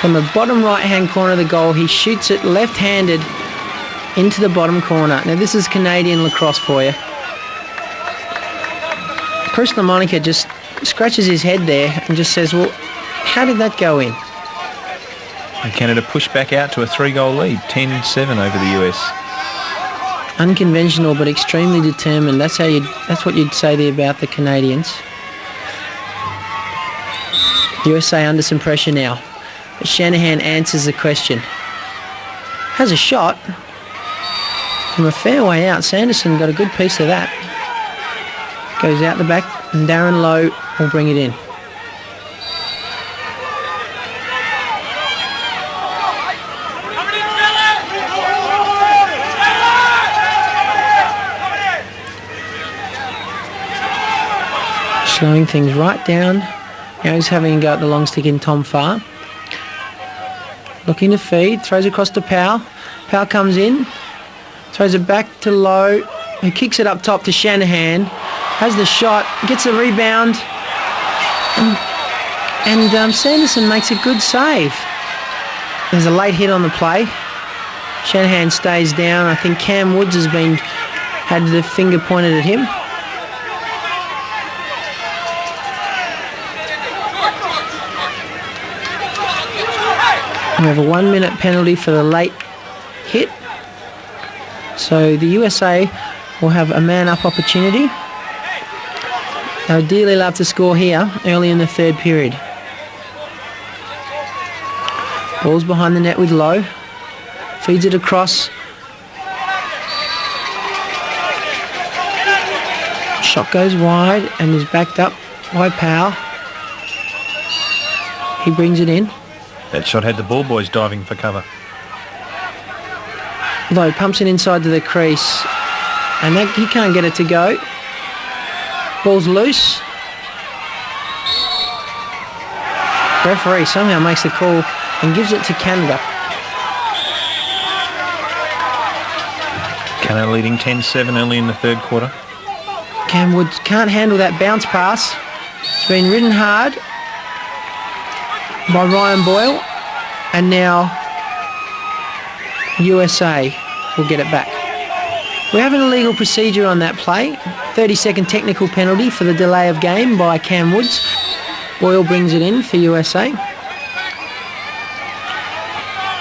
From the bottom right hand corner of the goal, he shoots it left-handed into the bottom corner. Now this is Canadian lacrosse for you. Chris LaMonica just scratches his head there and just says, well, how did that go in? And Canada push back out to a 3-goal lead, 10-7 over the US. Unconventional but extremely determined. That's what you'd say there about the Canadians. USA under some pressure now. But Shanahan answers the question. Has a shot from a fair way out. Sanderson got a good piece of that. Goes out the back and Darren Lowe will bring it in. Slowing things right down. Now he's having a go at the long stick in Tom Farr. Looking to feed, throws across to Powell. Powell comes in, throws it back to Lowe, who kicks it up top to Shanahan. Has the shot, gets a rebound, and Sanderson makes a good save. There's a late hit on the play. Shanahan stays down. I think Cam Woods had the finger pointed at him. We have a 1 minute penalty for the late hit. So the USA will have a man-up opportunity. They would dearly love to score here early in the third period. Ball's behind the net with Lowe. Feeds it across. Shot goes wide and is backed up by Powell. He brings it in. That shot had the ball boys diving for cover. Lowe pumps it inside to the crease, and he can't get it to go. Ball's loose. Referee somehow makes the call and gives it to Canada. Canada leading 10-7 early in the third quarter. Cam Woods can't handle that bounce pass. It's been ridden hard by Ryan Boyle, and now USA will get it back. We have an illegal procedure on that play. 30-second technical penalty for the delay of game by Cam Woods. Boyle brings it in for USA.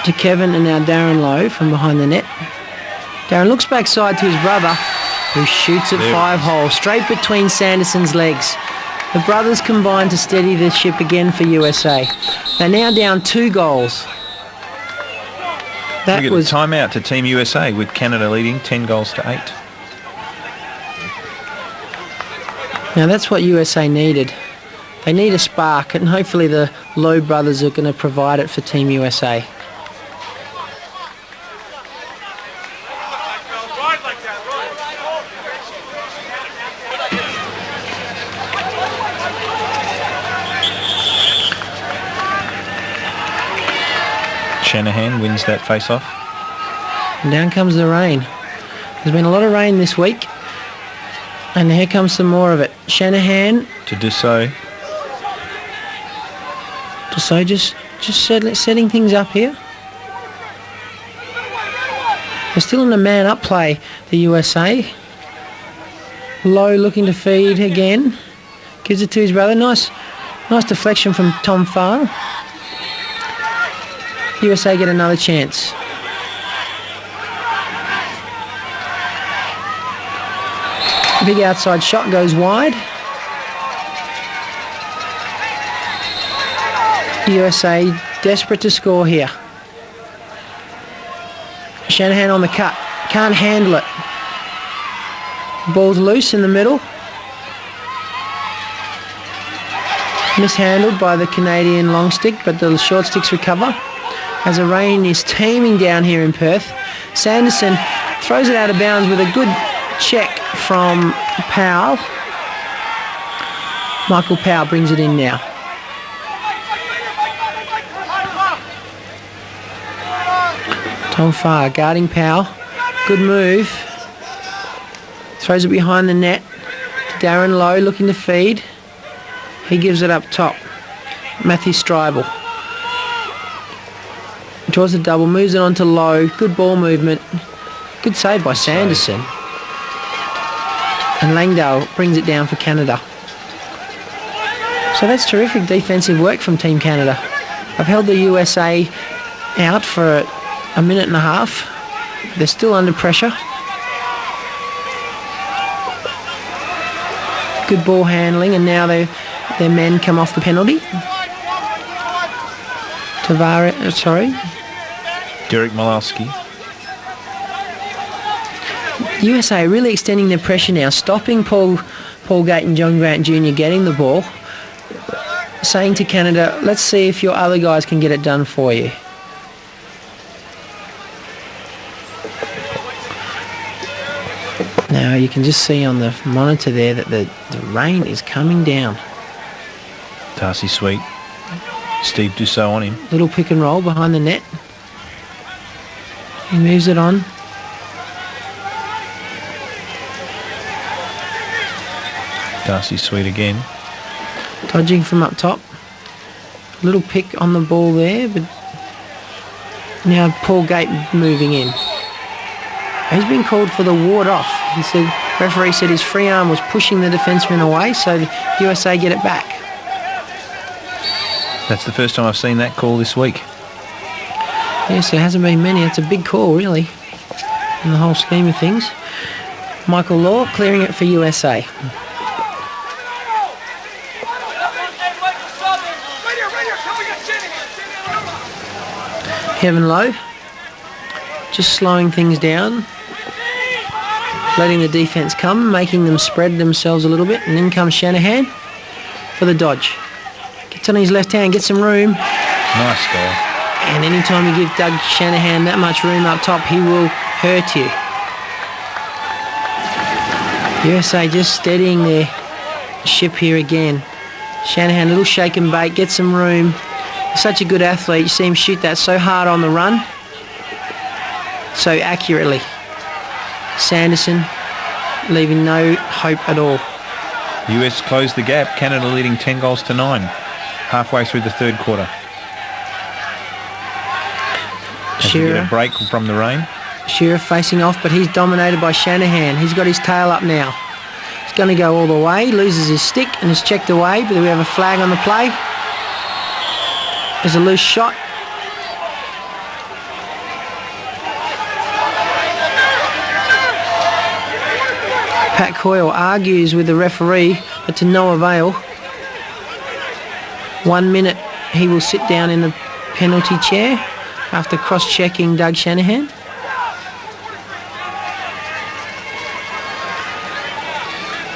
To Kevin and now Darren Lowe from behind the net. Darren looks backside to his brother, who shoots at 5-hole, straight between Sanderson's legs. The brothers combine to steady the ship again for USA. They're now down 2 goals. That was a timeout to Team USA with Canada leading 10 goals to 8. Now that's what USA needed. They need a spark, and hopefully the Lowe brothers are going to provide it for Team USA. Shanahan wins that face-off. And down comes the rain. There's been a lot of rain this week, and here comes some more of it. Shanahan to Dussault. Dussault just setting things up here. They're still in a man-up play, the USA. Lowe looking to feed again. Gives it to his brother. Nice deflection from Tom Farr. USA get another chance. Big outside shot goes wide. USA desperate to score here. Shanahan on the cut. Can't handle it. Ball's loose in the middle. Mishandled by the Canadian long stick, but the short sticks recover. As the rain is teeming down here in Perth. Sanderson throws it out of bounds with a good check from Powell. Michael Powell brings it in now. Tom Farr guarding Powell. Good move. Throws it behind the net. Darren Lowe looking to feed. He gives it up top. Matthew Stribel. Draws the double, moves it on to Lowe. Good ball movement. Good save by Sanderson. And Langdale brings it down for Canada. So that's terrific defensive work from Team Canada. I've held the USA out for a minute and a half. They're still under pressure. Good ball handling, and now their men come off the penalty. Derek Malowski. USA really extending their pressure now, stopping Paul Gate and John Grant Jr. getting the ball, saying to Canada, let's see if your other guys can get it done for you. Now you can just see on the monitor there that the rain is coming down. Darcy Sweet. Steve Dussault on him. Little pick and roll behind the net. He moves it on. Darcy Sweet again. Dodging from up top. Little pick on the ball there, but now Paul Gate moving in. He's been called for the ward off. He said, referee said his free arm was pushing the defenceman away, so the USA get it back. That's the first time I've seen that call this week. Yes, there hasn't been many. It's a big call, really, in the whole scheme of things. Michael Law clearing it for USA. Kevin Lowe just slowing things down, letting the defence come, making them spread themselves a little bit, and in comes Shanahan for the dodge. Gets on his left hand, gets some room. Nice goal. And anytime you give Doug Shanahan that much room up top, he will hurt you. USA just steadying their ship here again. Shanahan, little shake and bait, gets some room. He's such a good athlete. You see him shoot that so hard on the run, so accurately. Sanderson leaving no hope at all. The US closed the gap. Canada leading 10 goals to 9 halfway through the third quarter. As we get a break from the rain. Shearer facing off, but he's dominated by Shanahan. He's got his tail up now. He's going to go all the way, loses his stick and is checked away, but we have a flag on the play. There's a loose shot. Pat Coyle argues with the referee, but to no avail. 1 minute he will sit down in the penalty chair after cross-checking Doug Shanahan.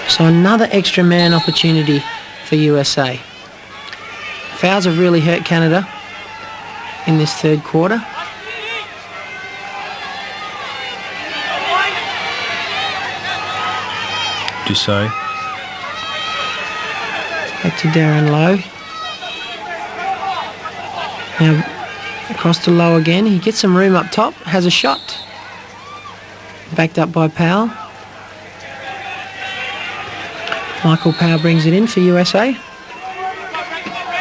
So another extra man opportunity for USA. Fouls have really hurt Canada in this third quarter. Dussault. Back to Darren Lowe. Now across to Lowe again. He gets some room up top, has a shot. Backed up by Powell. Michael Powell brings it in for USA.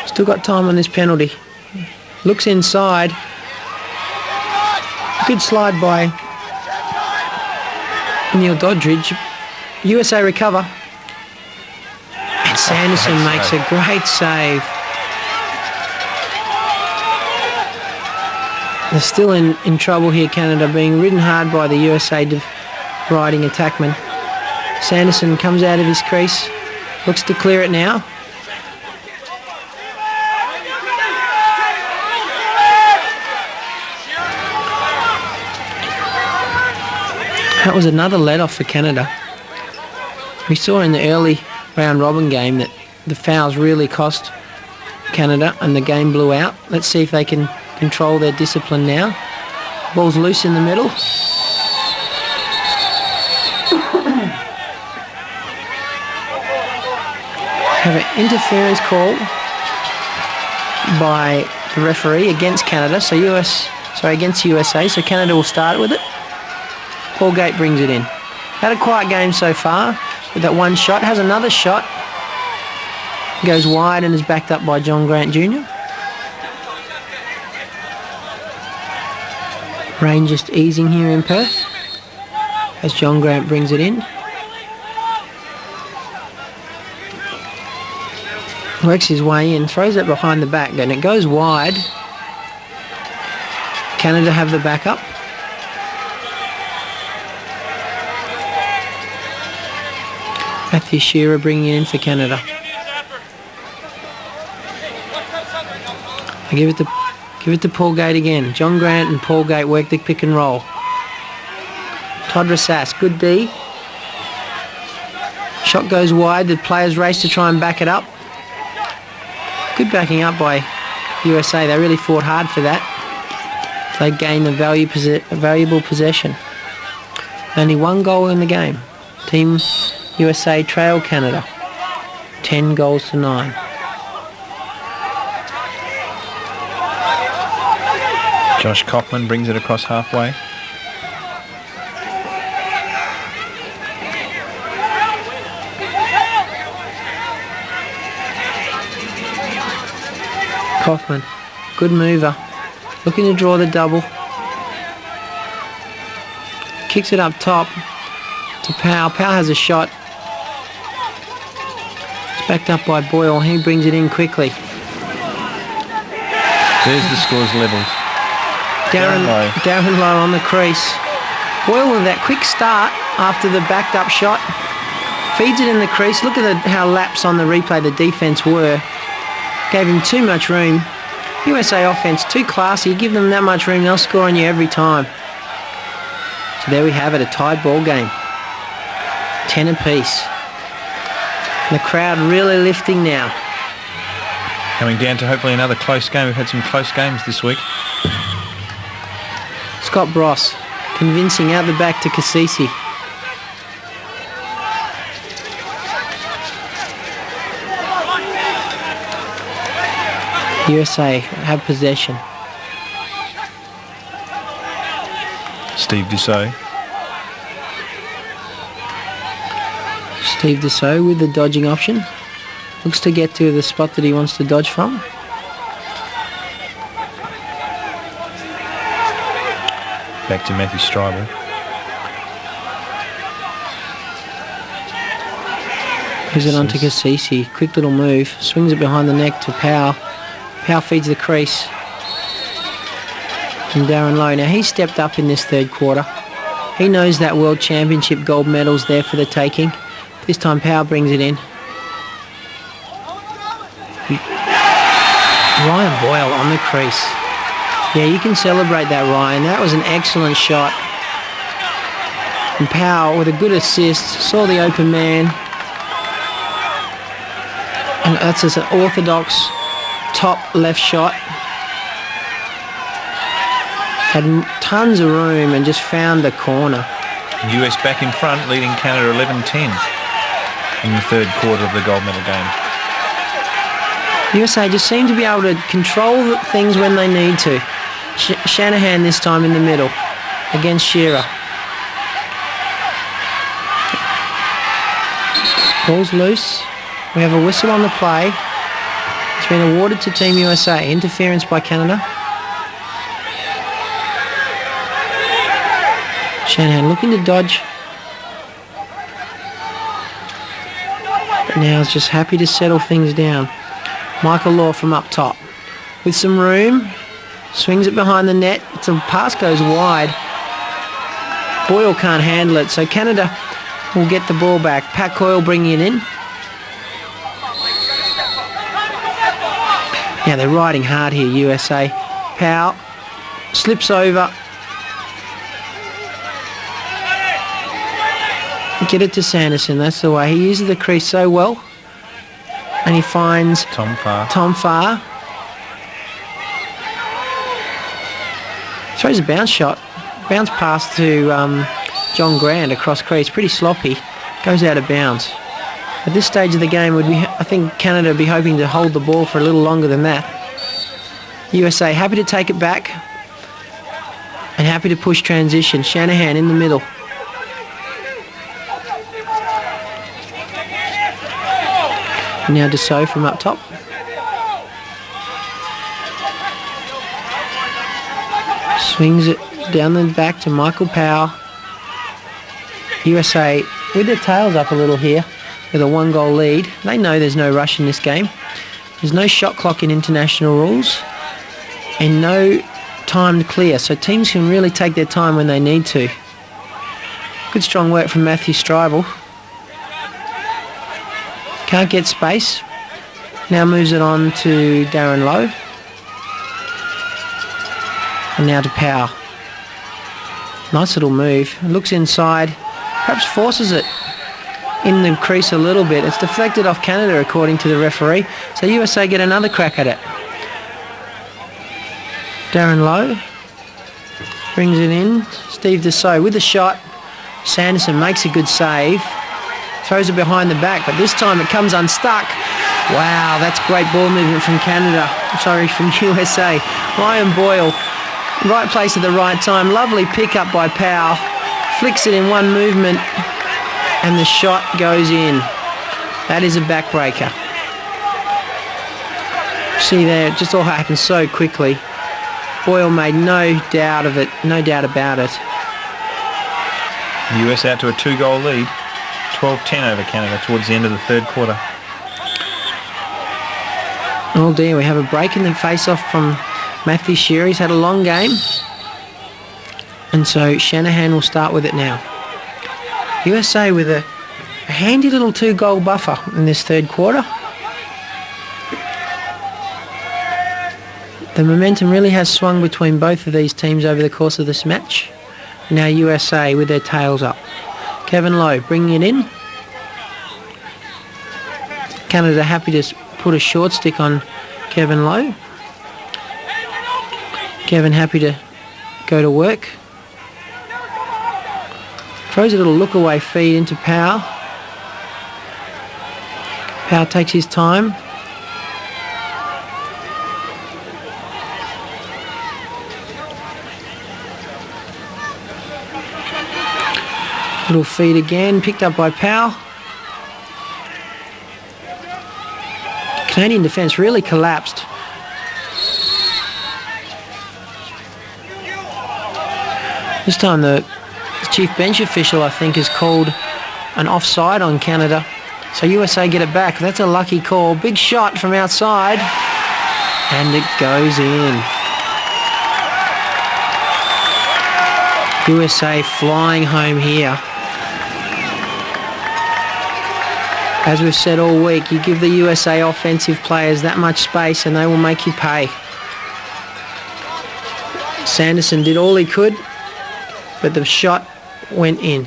Still got time on this penalty. Looks inside. Good slide by Neil Doddridge. USA recover. And Sanderson makes a great save. They're still in trouble here, Canada, being ridden hard by the USA riding attackman. Sanderson comes out of his crease, looks to clear it now. That was another let-off for Canada. We saw in the early round-robin game that the fouls really cost Canada and the game blew out. Let's see if they can control their discipline now. Ball's loose in the middle. Have an interference call by the referee against Canada, against USA, so Canada will start with it. Paul Gate brings it in. Had a quiet game so far with that one shot. Has another shot. Goes wide and is backed up by John Grant Jr. Rain just easing here in Perth as John Grant brings it in. Works his way in, throws it behind the back, and it goes wide. Canada have the backup. Matthew Shearer bringing it in for Canada. I give it to Paul Gate again. John Grant and Paul Gate work the pick and roll. Todd Rassas, good D. Shot goes wide. The players race to try and back it up. Good backing up by USA. They really fought hard for that. They gained a valuable possession. Only one goal in the game. Team USA trail Canada 10 goals to 9. Josh Cockman brings it across halfway. Kaufman, good mover, looking to draw the double. Kicks it up top to Powell. Powell has a shot. It's backed up by Boyle. He brings it in quickly. There's the scores levelled. Darren Lowe on the crease. Boyle with that quick start after the backed up shot. Feeds it in the crease. Look at how laps on the replay the defence were. Gave him too much room. USA offence, too classy. Give them that much room, they'll score on you every time. So there we have it, a tied ball game. 10 apiece. And the crowd really lifting now. Coming down to hopefully another close game. We've had some close games this week. Scott Bross, convincing out the back to Cassisi. USA have possession. Steve Dussault. Steve Dussault with the dodging option. Looks to get to the spot that he wants to dodge from. Back to Matthew Stribel. Gives it on to Cassisi. Quick little move. Swings it behind the neck to Powell. Powell feeds the crease. And Darren Lowe. Now he's stepped up in this third quarter. He knows that World Championship gold medal's there for the taking. This time Powell brings it in. Ryan Boyle on the crease. Yeah, you can celebrate that, Ryan. That was an excellent shot. And Powell with a good assist. Saw the open man. And that's just an orthodox top left shot. Had tons of room and just found the corner. US back in front, leading Canada 11-10 in the third quarter of the gold medal game. USA just seem to be able to control things when they need to. Shanahan this time in the middle against Shearer. Ball's loose. We have a whistle on the play. It's been awarded to Team USA. Interference by Canada. Shanahan looking to dodge. But now is just happy to settle things down. Michael Law from up top. With some room. Swings it behind the net. The pass goes wide. Boyle can't handle it, so Canada will get the ball back. Pat Coyle bringing it in. Now they're riding hard here, USA. Powell slips over. Get it to Sanderson, that's the way. He uses the crease so well. And he finds Tom Farr. Throws a bounce shot. Bounce pass to John Grant across crease. Pretty sloppy. Goes out of bounds. At this stage of the game, I think Canada would be hoping to hold the ball for a little longer than that. USA happy to take it back and happy to push transition. Shanahan in the middle. Now Dussault from up top. Swings it down the back to Michael Powell. USA with their tails up a little here with a 1-goal lead. They know there's no rush in this game. There's no shot clock in international rules and no time to clear, so teams can really take their time when they need to. Good strong work from Matthew Stribel. Can't get space. Now moves it on to Darren Lowe. And now to Powell. Nice little move. Looks inside. Perhaps forces it in the crease a little bit. It's deflected off Canada according to the referee. So USA get another crack at it. Darren Lowe brings it in. Steve Dussault with the shot. Sanderson makes a good save. Throws it behind the back, but this time it comes unstuck. Wow, that's great ball movement from Canada. Sorry, from USA. Ryan Boyle, right place at the right time. Lovely pick up by Powell. Flicks it in one movement, and the shot goes in. That is a backbreaker. See there, it just all happened so quickly. Boyle made no doubt of it, no doubt about it. The US out to a 2-goal lead, 12-10 over Canada towards the end of the third quarter. Oh dear, we have a break in the face-off from Matthew Shearer. He's had a long game. And so Shanahan will start with it now. USA with a handy little 2-goal buffer in this third quarter. The momentum really has swung between both of these teams over the course of this match. Now USA with their tails up. Kevin Lowe bringing it in. Canada happy to put a short stick on Kevin Lowe. Kevin happy to go to work. Throws a little look-away feed into Powell. Powell takes his time. Little feed again, picked up by Powell. Canadian defence really collapsed. This time the chief bench official, I think, has called an offside on Canada. So USA get it back. That's a lucky call. Big shot from outside. And it goes in. USA flying home here. As we've said all week, you give the USA offensive players that much space and they will make you pay. Sanderson did all he could, but the shot went in.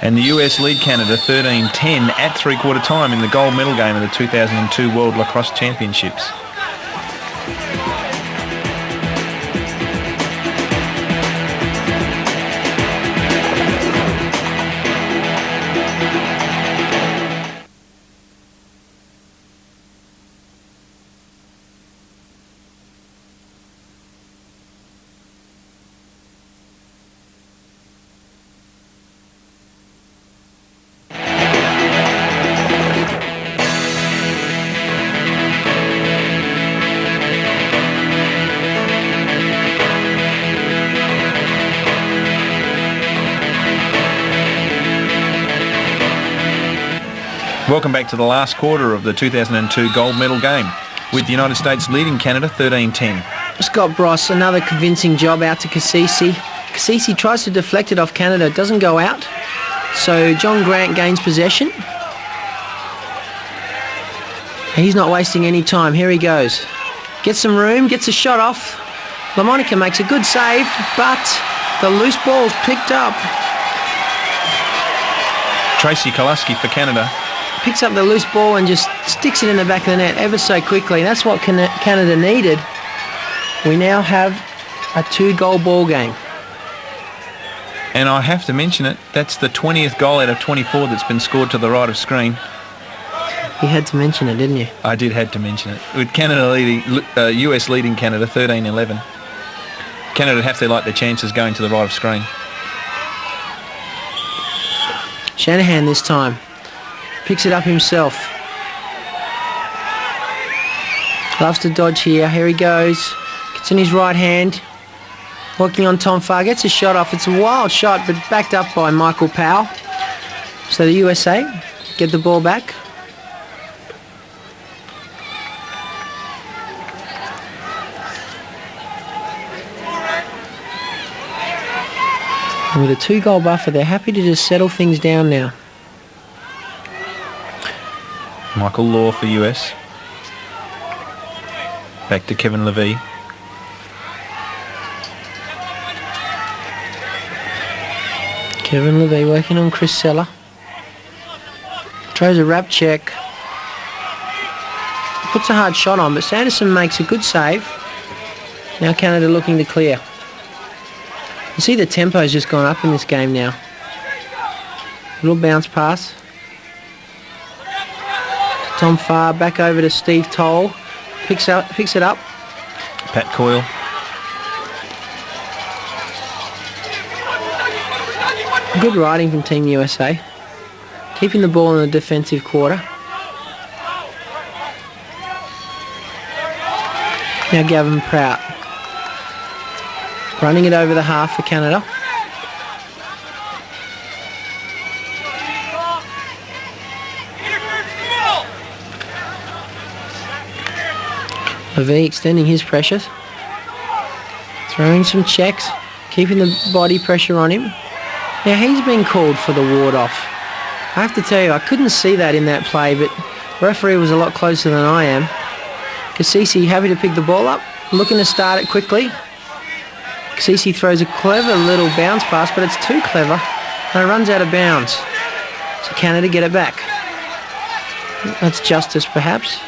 And the US lead Canada 13-10 at three-quarter time in the gold medal game of the 2002 World Lacrosse Championships. Welcome back to the last quarter of the 2002 gold medal game, with the United States leading Canada 13-10. Scott Bross, another convincing job out to Cassisi. Cassisi tries to deflect it off Canada, it doesn't go out. So John Grant gains possession. He's not wasting any time, here he goes. Gets some room, gets a shot off. LaMonica makes a good save, but the loose ball's picked up. Tracy Kolaski for Canada. Picks up the loose ball and just sticks it in the back of the net ever so quickly. That's what Canada needed. We now have a 2-goal ball game. And I have to mention it, that's the 20th goal out of 24 that's been scored to the right of screen. You had to mention it, didn't you? I did had to mention it. With Canada leading, US leading Canada 13-11. Canada have to like their chances going to the right of screen. Shanahan this time. Picks it up himself. Loves to dodge here. Here he goes. Gets in his right hand. Working on Tom Farr. Gets a shot off. It's a wild shot, but backed up by Michael Powell. So the USA get the ball back. And with a 2-goal buffer, they're happy to just settle things down now. Michael Law for US. Back to Kevin Levy. Kevin Levy working on Chris Seller. Throws a wrap check. Puts a hard shot on, but Sanderson makes a good save. Now Canada looking to clear. You see the tempo's just gone up in this game now. Little bounce pass. Tom Farr back over to Steve Toll. Picks it up. Pat Coyle. Good riding from Team USA. Keeping the ball in the defensive quarter. Now Gavin Prout. Running it over the half for Canada. Levy extending his pressure. Throwing some checks. Keeping the body pressure on him. Now he's been called for the ward off. I have to tell you, I couldn't see that in that play, but the referee was a lot closer than I am. Cassisi happy to pick the ball up. Looking to start it quickly. Cassisi throws a clever little bounce pass, but it's too clever. And it runs out of bounds. So Canada get it back. That's justice, perhaps.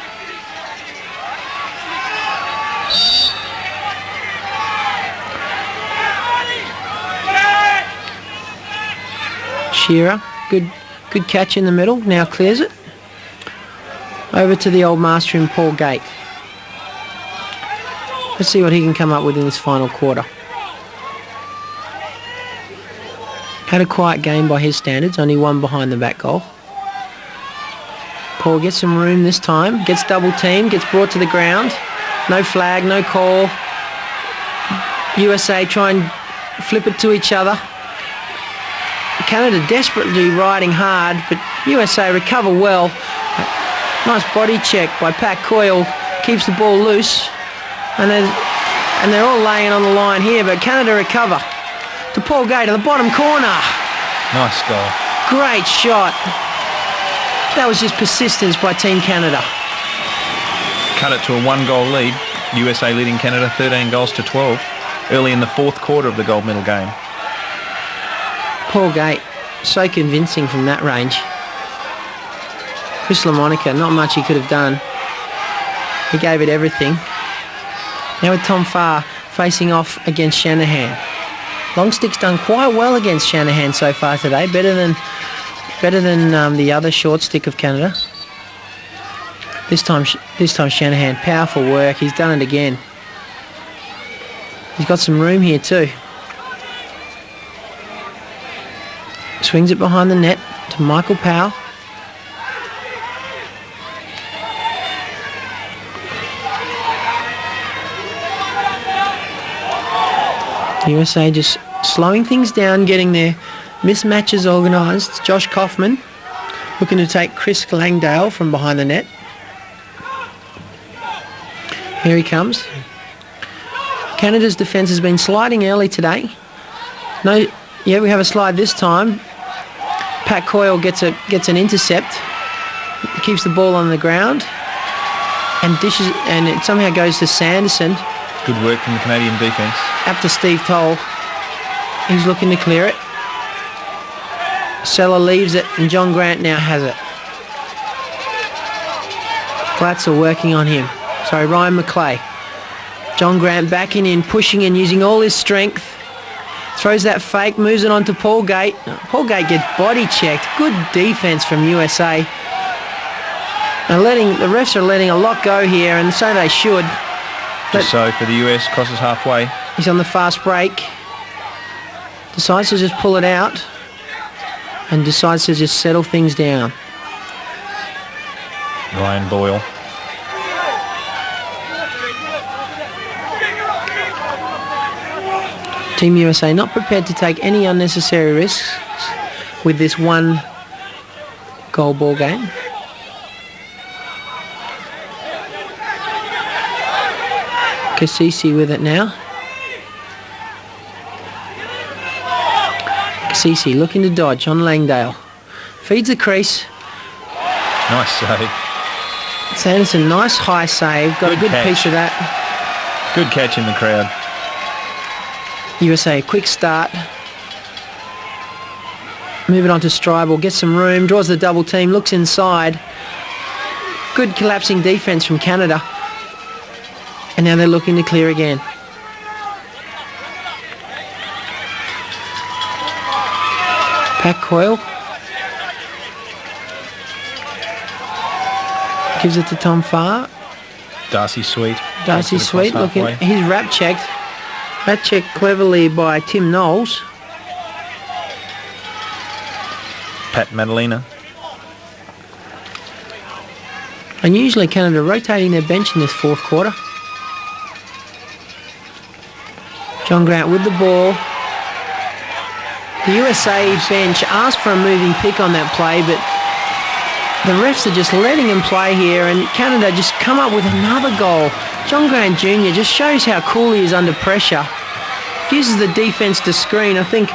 Shearer, good catch in the middle. Now clears it. Over to the old master in Paul Gate. Let's see what he can come up with in this final quarter. Had a quiet game by his standards, only one behind the back goal. Paul gets some room this time, gets double teamed, gets brought to the ground. No flag, no call. USA try and flip it to each other. Canada desperately riding hard, but USA recover well. Nice body check by Pat Coyle, keeps the ball loose. And they're all laying on the line here, but Canada recover. To Paul Gate in the bottom corner. Nice goal. Great shot. That was just persistence by Team Canada. Cut it to a 1-goal lead. USA leading Canada 13 goals to 12 early in the fourth quarter of the gold medal game. Paul Gate, so convincing from that range. Chris LaMonica, not much he could have done. He gave it everything. Now with Tom Farr facing off against Shanahan. Longstick's done quite well against Shanahan so far today, better than the other short stick of Canada. This time Shanahan, powerful work. He's done it again. He's got some room here too. Swings it behind the net to Michael Powell. USA just slowing things down, getting their mismatches organised. Josh Kaufman looking to take Chris Langdale from behind the net. Here he comes. Canada's defence has been sliding early today. We have a slide this time. Pat Coyle gets an intercept, keeps the ball on the ground, and dishes, and it somehow goes to Sanderson. Good work from the Canadian defence. Up to Steve Toll. He's looking to clear it. Seller leaves it, and John Grant now has it. Glatzel working on him. Sorry, Ryan McClay. John Grant backing in, pushing in, using all his strength. Throws that fake, moves it on to Paul Gate. Paul Gate gets body checked. Good defence from USA. And the refs are letting a lot go here, and so they should. Just so for the US, crosses halfway. He's on the fast break. Decides to just pull it out. And decides to just settle things down. Ryan Boyle. Team USA not prepared to take any unnecessary risks with this one goal ball game. Cassisi with it now. Cassisi looking to dodge on Langdale. Feeds the crease. Nice save. Sanderson, nice high save. Got a good piece of that. Good catch in the crowd. USA, quick start. Move it on to Stribel, gets some room, draws the double team, looks inside. Good collapsing defence from Canada. And now they're looking to clear again. Pat Coyle. Gives it to Tom Farr. Darcy Sweet. Darcy Sweet looking. He's wrap checked. Wrap checked cleverly by Tim Knowles. Pat Madalena. Unusually Canada rotating their bench in this fourth quarter. John Grant with the ball. The USA bench asked for a moving pick on that play, but the refs are just letting him play here, and Canada just come up with another goal. John Grant Jr. just shows how cool he is under pressure. Uses the defence to screen. I think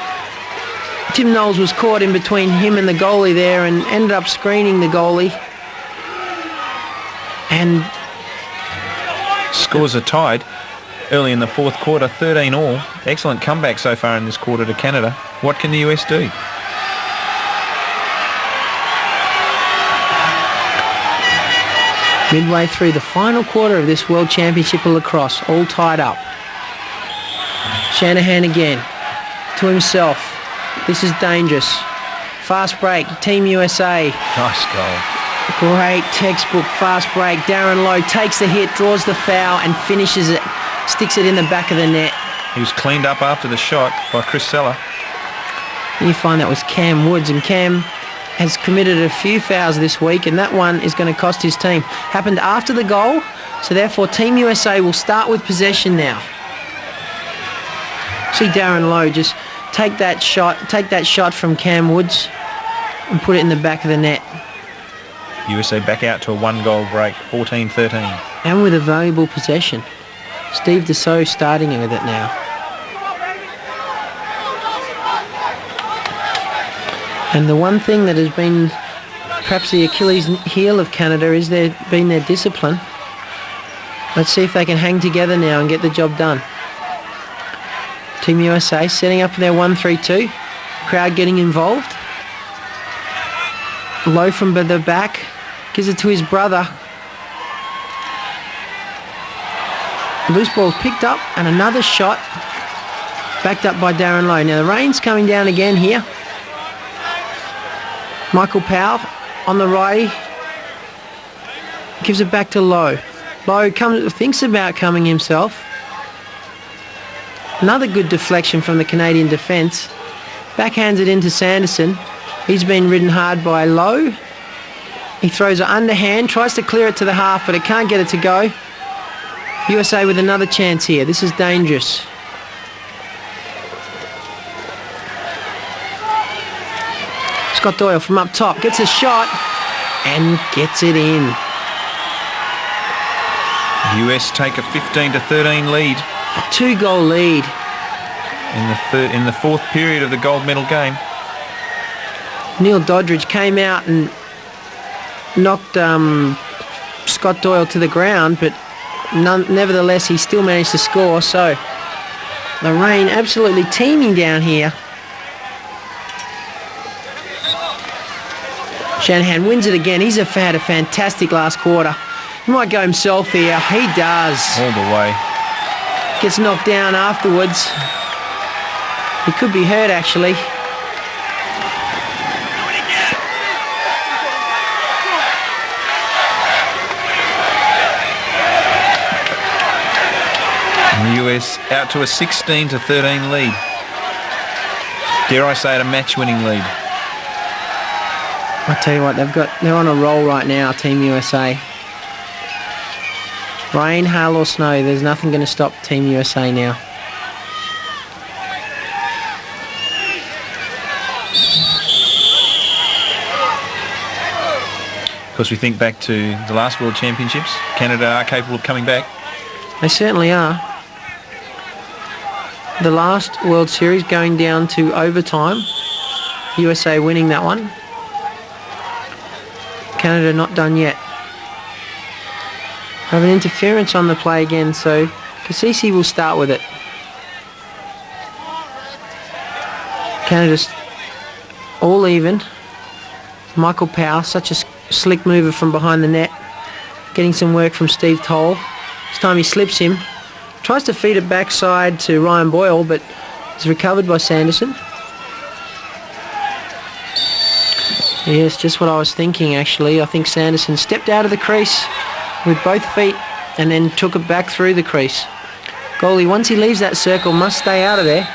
Tim Knowles was caught in between him and the goalie there and ended up screening the goalie. And scores are tied early in the fourth quarter, 13 all. Excellent comeback so far in this quarter to Canada. What can the US do? Midway through the final quarter of this World Championship of Lacrosse, all tied up. Shanahan again, to himself. This is dangerous. Fast break, Team USA. Nice goal. Great textbook fast break. Darren Lowe takes the hit, draws the foul and finishes it. Sticks it in the back of the net. He was cleaned up after the shot by Chris Seller. And you find that was Cam Woods, and Cam has committed a few fouls this week, and that one is going to cost his team. Happened after the goal, so therefore Team USA will start with possession now. See Darren Lowe just take that shot from Cam Woods and put it in the back of the net. USA back out to a one-goal break, 14-13. And with a valuable possession. Steve Dussault starting with it now. And the one thing that has been perhaps the Achilles heel of Canada is their discipline. Let's see if they can hang together now and get the job done. Team USA setting up their 1-3-2. Crowd getting involved. Low from the back. Gives it to his brother. Loose ball picked up and another shot. Backed up by Darren Lowe. Now the rain's coming down again here. Michael Powell on the righty. Gives it back to Lowe. Lowe thinks about coming himself. Another good deflection from the Canadian defence. Backhands it into Sanderson. He's been ridden hard by Lowe. He throws it underhand, tries to clear it to the half, but it can't get it to go. USA with another chance here. This is dangerous. Scott Doyle from up top gets a shot and gets it in. US take a 15-13 lead. A 2-goal lead. In the fourth period of the gold medal game. Neil Doddridge came out and knocked Scott Doyle to the ground, but nevertheless he still managed to score. So the rain absolutely teeming down here. Shanahan wins it again. He's had a fantastic last quarter. He might go himself here. He does. All the way. Gets knocked down afterwards. He could be hurt actually. And the US out to a 16-13 lead. Dare I say it, a match-winning lead. I tell you what, they're on a roll right now, Team USA. Rain, hail or snow, there's nothing going to stop Team USA now. Of course, we think back to the last World Championships. Canada are capable of coming back. They certainly are. The last World Series going down to overtime. USA winning that one. Canada not done yet. Have an interference on the play again, so Cassisi will start with it. Canada's all even. Michael Powell, such a slick mover from behind the net. Getting some work from Steve Toll. This time he slips him. Tries to feed it backside to Ryan Boyle, but is recovered by Sanderson. Yes, just what I was thinking, actually. I think Sanderson stepped out of the crease with both feet and then took it back through the crease. Goalie, once he leaves that circle, must stay out of there.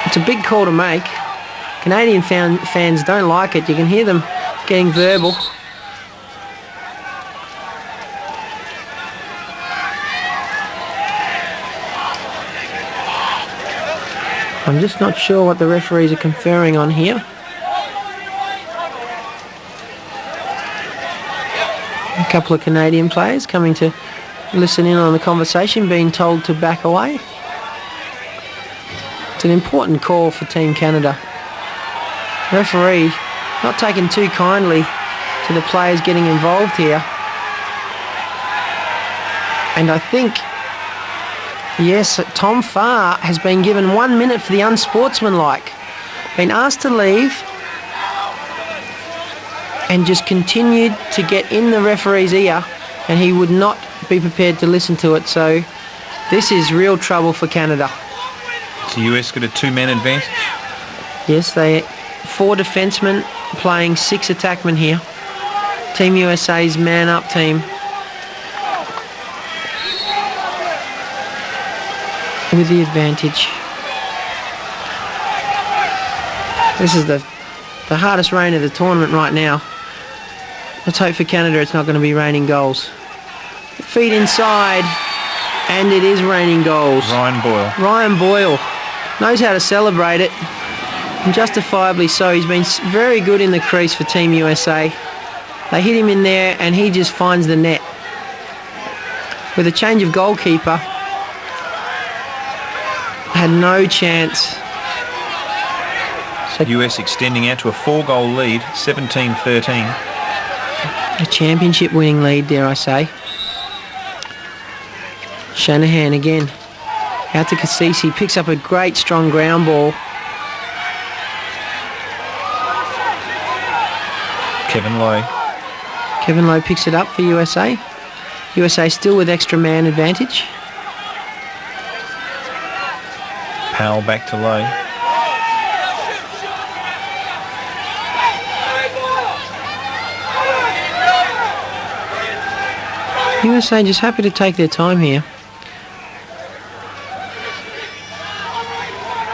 It's a big call to make. Canadian fans don't like it. You can hear them getting verbal. I'm just not sure what the referees are conferring on here. A couple of Canadian players coming to listen in on the conversation, being told to back away. It's an important call for Team Canada. Referee not taking too kindly to the players getting involved here. And I think, yes, Tom Farr has been given 1 minute for the unsportsmanlike. Been asked to leave and just continued to get in the referee's ear, and he would not be prepared to listen to it. So this is real trouble for Canada. So US got a 2-man advantage? Yes, they 4 defensemen playing 6 attackmen here. Team USA's man-up team. With the advantage. This is the hardest rain of the tournament right now. Let's hope for Canada it's not going to be raining goals. Feet inside, and it is raining goals. Ryan Boyle knows how to celebrate it, and justifiably so. He's been very good in the crease for Team USA. They hit him in there, and he just finds the net. With a change of goalkeeper, had no chance. So US extending out to a 4-goal lead, 17-13. A championship winning lead, dare I say. Shanahan again. Out to Cassisi, picks up a great strong ground ball. Kevin Lowe picks it up for USA. USA still with extra man advantage. Powell back to Lowe. USA just happy to take their time here.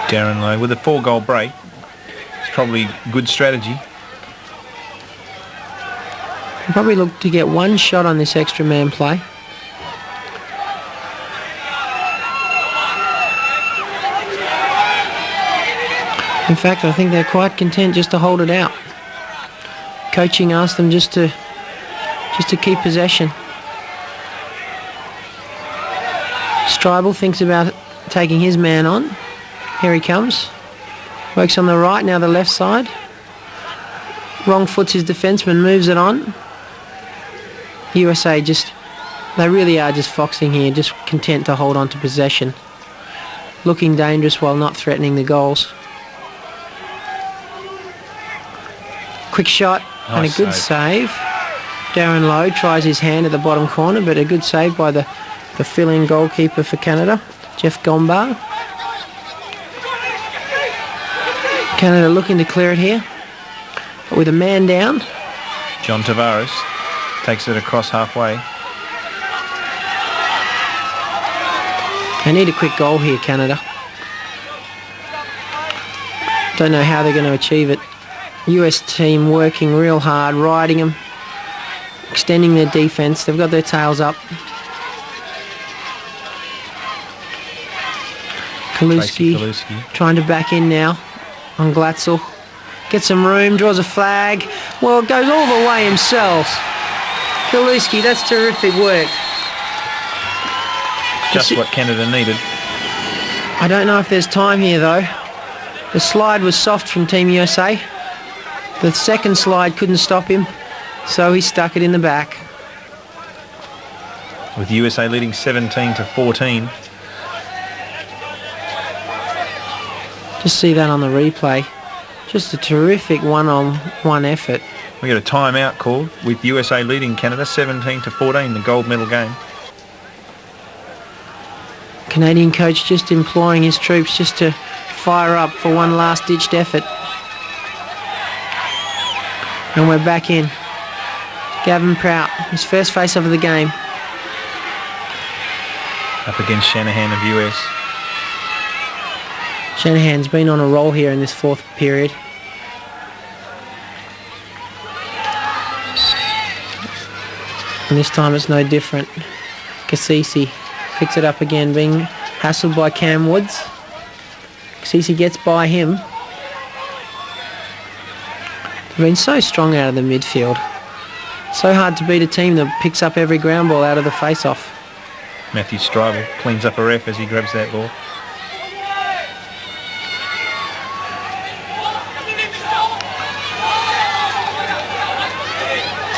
Darren Lowe with a 4-goal break. It's probably good strategy. We'll probably look to get 1 shot on this extra man play. In fact, I think they're quite content just to hold it out. Coaching asked them just to keep possession. Stribel thinks about taking his man on. Here he comes. Works on the right, now the left side. Wrong foots his defenseman, moves it on. USA they really are just foxing here, just content to hold on to possession. Looking dangerous while not threatening the goals. Quick shot and a good save. Darren Lowe tries his hand at the bottom corner, but a good save by the fill-in goalkeeper for Canada, Jeff Gombar. Canada looking to clear it here, but with a man down. John Tavares takes it across halfway. They need a quick goal here, Canada. Don't know how they're going to achieve it. US team working real hard, riding them, extending their defence. They've got their tails up. Kaluski trying to back in now on Glatzel. Gets some room, draws a flag. Well, goes all the way himself. Kaluski, that's terrific work. Just what Canada needed. I don't know if there's time here, though. The slide was soft from Team USA. The second slide couldn't stop him, so he stuck it in the back. With USA leading 17-14. Just see that on the replay. Just a terrific one-on-one effort. We got a timeout called with USA leading Canada 17-14, the gold medal game. Canadian coach just imploring his troops just to fire up for one last-ditched effort. And we're back in. Gavin Prout, his first face-off of the game. Up against Shanahan of US. Shanahan's been on a roll here in this fourth period. And this time it's no different. Cassisi picks it up again, being hassled by Cam Woods. Cassisi gets by him. They've been so strong out of the midfield. So hard to beat a team that picks up every ground ball out of the face-off. Matthew Stribel cleans up a ref as he grabs that ball.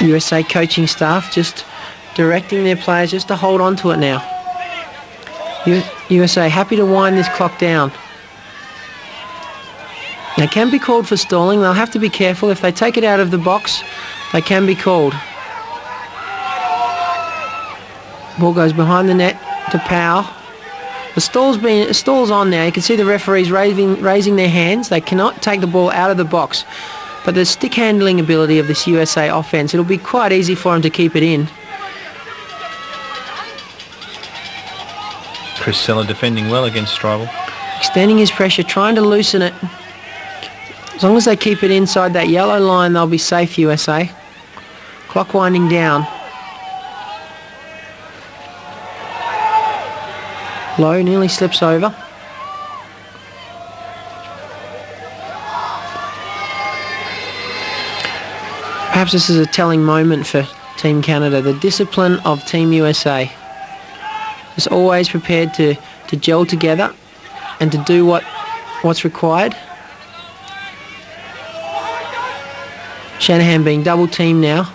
USA coaching staff just directing their players just to hold on to it now. USA happy to wind this clock down. They can be called for stalling. They'll have to be careful. If they take it out of the box, they can be called. Ball goes behind the net to Powell. The stall's on now. You can see the referees raising their hands. They cannot take the ball out of the box. But the stick handling ability of this USA offense, it'll be quite easy for him to keep it in. Chris Seller defending well against Stribel. Extending his pressure, trying to loosen it. As long as they keep it inside that yellow line, they'll be safe, USA. Clock winding down. Low nearly slips over. Perhaps this is a telling moment for Team Canada. The discipline of Team USA is always prepared to gel together and to do what's required. Shanahan being double teamed now.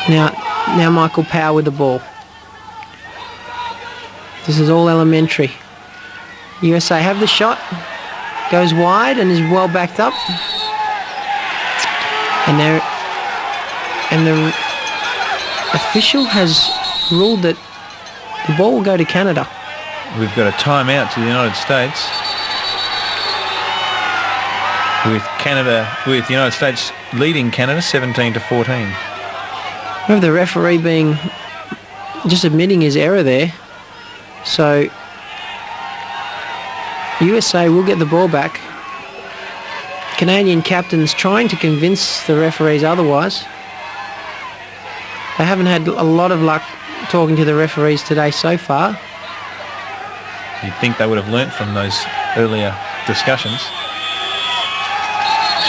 Now Michael Powell with the ball. This is all elementary. USA have the shot. Goes wide and is well backed up. And the official has ruled that the ball will go to Canada. We've got a timeout to the United States. With the United States leading Canada 17-14. We have the referee being just admitting his error there. So USA will get the ball back. Canadian captains trying to convince the referees otherwise. They haven't had a lot of luck talking to the referees today so far. You'd think they would have learnt from those earlier discussions.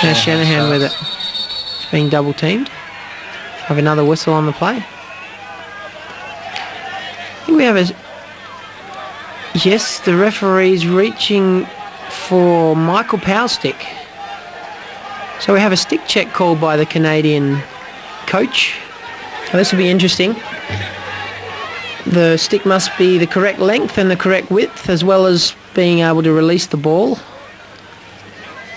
Now Shanahan with it. It's being double teamed. Have another whistle on the play. I think we have a... Yes, the referee's reaching for Michael Powell's stick. So we have a stick check called by the Canadian coach. So this will be interesting. The stick must be the correct length and the correct width, as well as being able to release the ball.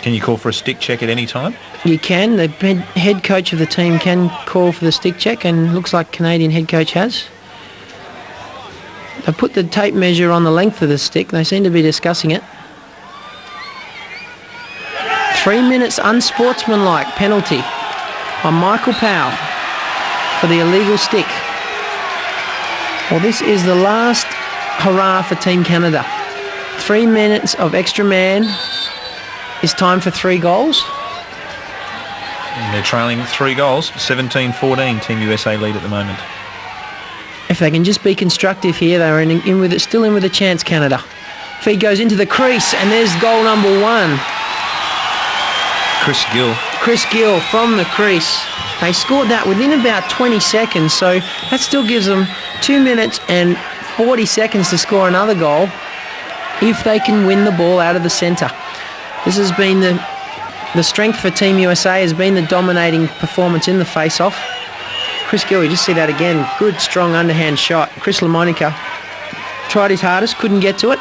Can you call for a stick check at any time? You can. The head coach of the team can call for the stick check, and looks like Canadian head coach has. They put the tape measure on the length of the stick. They seem to be discussing it. 3 minutes unsportsmanlike penalty on Michael Powell for the illegal stick. Well, this is the last hurrah for Team Canada. 3 minutes of extra man is time for 3 goals. And they're trailing 3 goals, 17-14 Team USA lead at the moment. If they can just be constructive here, they're in with it, still in with a chance, Canada. Feed goes into the crease, and there's goal number 1. Chris Gill from the crease. They scored that within about 20 seconds, so that still gives them 2 minutes and 40 seconds to score another goal if they can win the ball out of the centre. This has been the strength for Team USA, has been the dominating performance in the face-off. Chris Gill, you just see that again. Good, strong underhand shot. Chris LaMonica tried his hardest, couldn't get to it.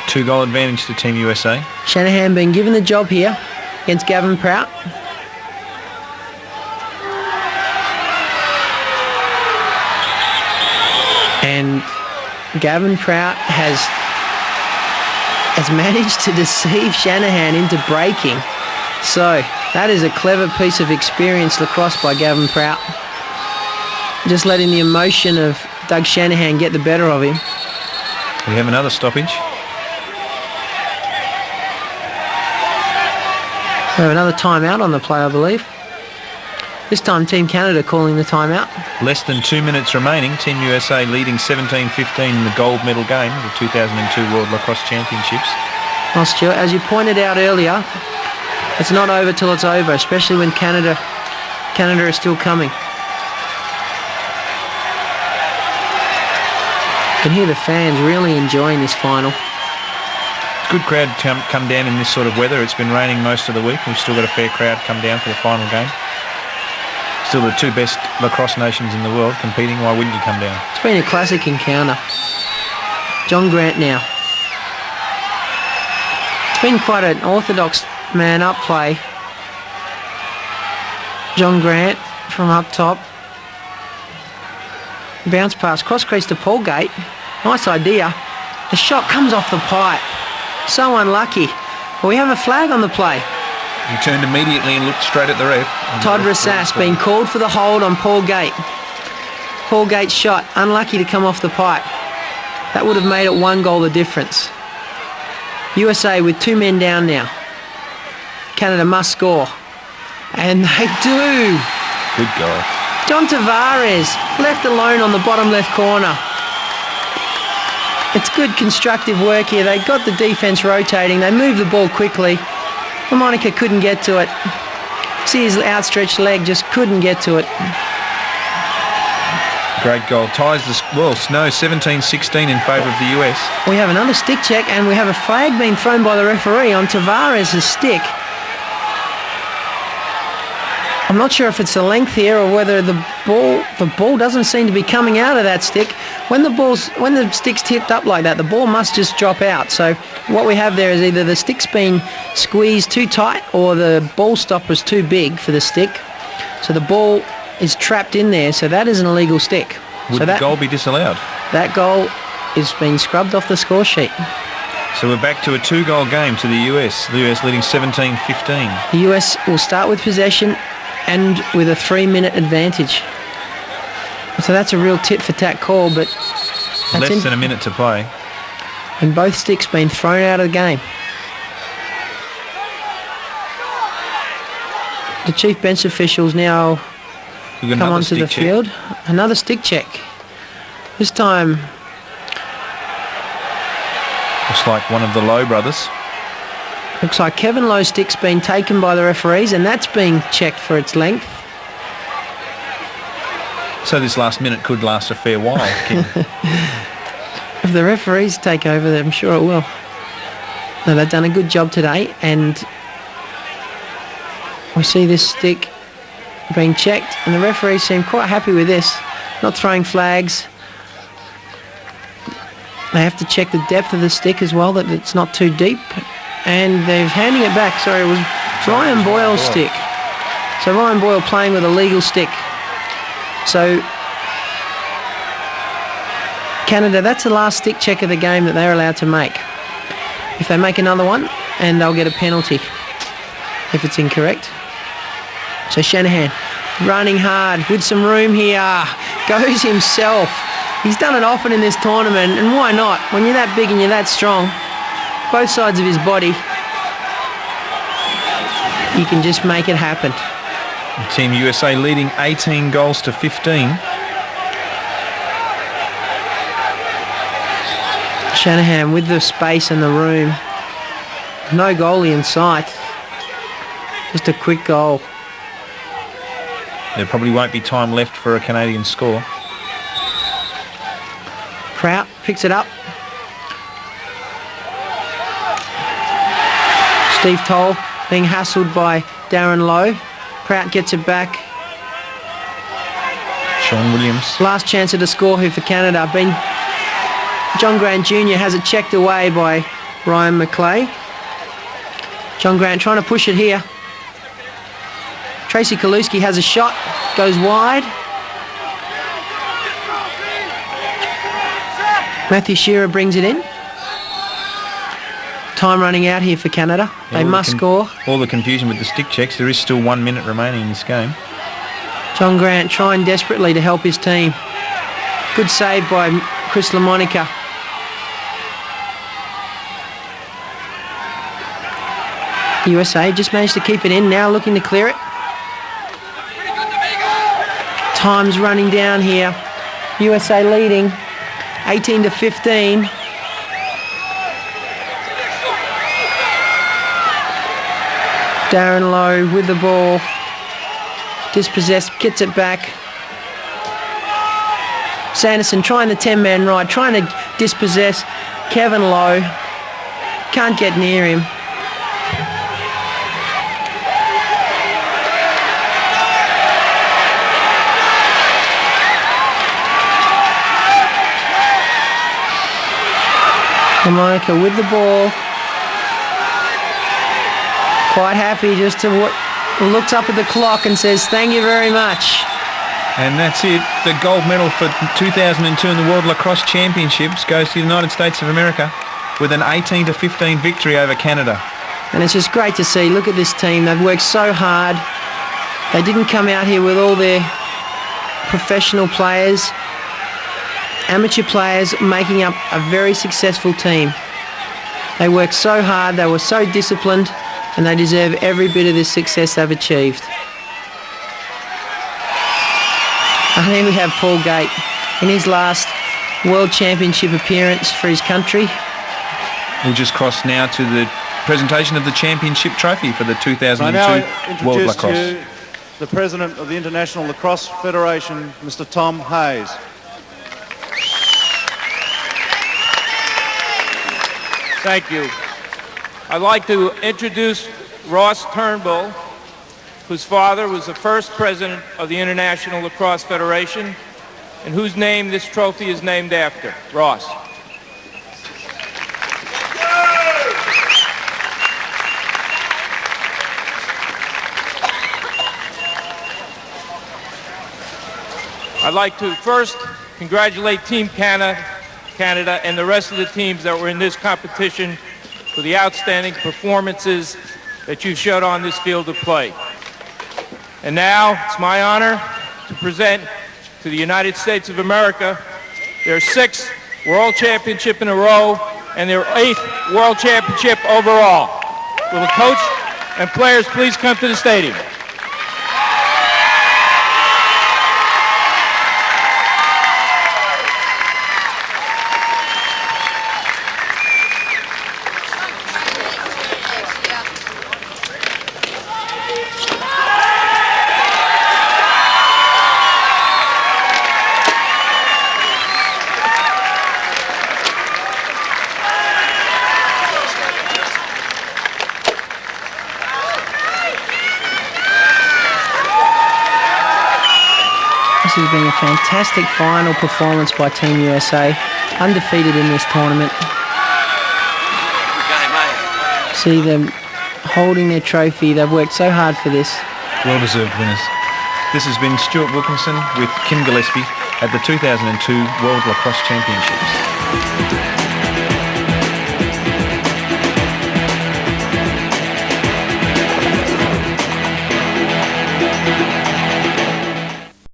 2 goal advantage to Team USA. Shanahan being given the job here against Gavin Prout. And Gavin Prout has managed to deceive Shanahan into breaking. So that is a clever piece of experienced lacrosse by Gavin Prout. Just letting the emotion of Doug Shanahan get the better of him. We have another stoppage. We have another timeout on the play, I believe. This time Team Canada calling the timeout. Less than 2 minutes remaining. Team USA leading 17-15 in the gold medal game of the 2002 World Lacrosse Championships. Well, Stuart, as you pointed out earlier, it's not over till it's over, especially when Canada is still coming. You can hear the fans really enjoying this final. Good crowd come down in this sort of weather. It's been raining most of the week. We've still got a fair crowd come down for the final game. Still the two best lacrosse nations in the world competing. Why wouldn't you come down? It's been a classic encounter. John Grant now. It's been quite an orthodox man-up play. John Grant from up top. Bounce pass, cross crease to Paul Gate. Nice idea. The shot comes off the pipe. So unlucky. Well, we have a flag on the play. He turned immediately and looked straight at the ref. Todd Rassas being called for the hold on Paul Gate. Paul Gate's shot, unlucky to come off the pipe. That would have made it 1 goal the difference. USA with 2 men down now. Canada must score. And they do. Good goal. John Tavares left alone on the bottom left corner. It's good constructive work here. They got the defence rotating. They moved the ball quickly. Monica couldn't get to it. See his outstretched leg, just couldn't get to it. Great goal. Ties the Snow 17-16 in favour of the US. We have another stick check and we have a flag being thrown by the referee on Tavares' stick. I'm not sure if it's the length here or whether the ball doesn't seem to be coming out of that stick. When the stick's tipped up like that, the ball must just drop out. So what we have there is either the stick's been squeezed too tight or the ball stopper's too big for the stick. So the ball is trapped in there, so that is an illegal stick. Would the goal be disallowed? That goal is being scrubbed off the score sheet. So we're back to a 2-goal game to the US. The US leading 17-15. The US will start with possession and with a 3-minute advantage. So that's a real tit-for-tat call, but that's less than a minute to play. And both sticks been thrown out of the game. The chief bench officials now come onto the field. Another stick check. This time, looks like one of the Lowe brothers. Looks like Kevin Lowe's stick's been taken by the referees, and that's being checked for its length. So this last minute could last a fair while. If the referees take over, I'm sure it will. No, they've done a good job today, and we see this stick being checked, and the referees seem quite happy with this, not throwing flags. They have to check the depth of the stick as well, that it's not too deep. And they're handing it back. Sorry, it was Ryan Boyle's stick. So Ryan Boyle playing with a legal stick. So Canada, that's the last stick check of the game that they're allowed to make. If they make another one, and they'll get a penalty if it's incorrect. So Shanahan running hard with some room here. Goes himself. He's done it often in this tournament, and why not? When you're that big and you're that strong, both sides of his body, you can just make it happen. Team USA leading 18 goals to 15. Shanahan with the space and the room. No goalie in sight. Just a quick goal. There probably won't be time left for a Canadian score. Prout picks it up. Steve Toll being hassled by Darren Lowe. Prout gets it back. Sean Williams. Last chance at a score here for Canada. John Grant Jr. has it checked away by Ryan McClay. John Grant trying to push it here. Tracy Kaluski has a shot. Goes wide. Matthew Shearer brings it in. Time running out here for Canada. They must score. All the confusion with the stick checks. There is still 1 minute remaining in this game. John Grant trying desperately to help his team. Good save by Chris LaMonica. USA just managed to keep it in, now looking to clear it. Time's running down here. USA leading 18-15. Darren Lowe with the ball. Dispossessed, gets it back. Sanderson trying the 10-man ride, trying to dispossess Kevin Lowe. Can't get near him. Monica with the ball. Quite happy just to looks up at the clock and says, "Thank you very much." And that's it. The gold medal for 2002 in the World Lacrosse Championships goes to the United States of America with an 18-15 victory over Canada. And it's just great to see. Look at this team. They've worked so hard. They didn't come out here with all their professional players. Amateur players making up a very successful team. They worked so hard, they were so disciplined, and they deserve every bit of the success they've achieved. And then we have Paul Gate in his last World Championship appearance for his country. We'll just cross now to the presentation of the championship trophy for the 2002 World Lacrosse. To you, the President of the International Lacrosse Federation, Mr. Tom Hayes. Thank you. I'd like to introduce Ross Turnbull, whose father was the first president of the International Lacrosse Federation, and whose name this trophy is named after. Ross. I'd like to first congratulate Team Canada and the rest of the teams that were in this competition for the outstanding performances that you showed on this field of play. And now it's my honor to present to the United States of America their 6th World Championship in a row and their 8th World Championship overall. Will the coach and players please come to the stadium? This has been a fantastic final performance by Team USA, undefeated in this tournament. See them holding their trophy. They've worked so hard for this. Well-deserved winners. This has been Stuart Wilkinson with Kim Gillespie at the 2002 World Lacrosse Championships.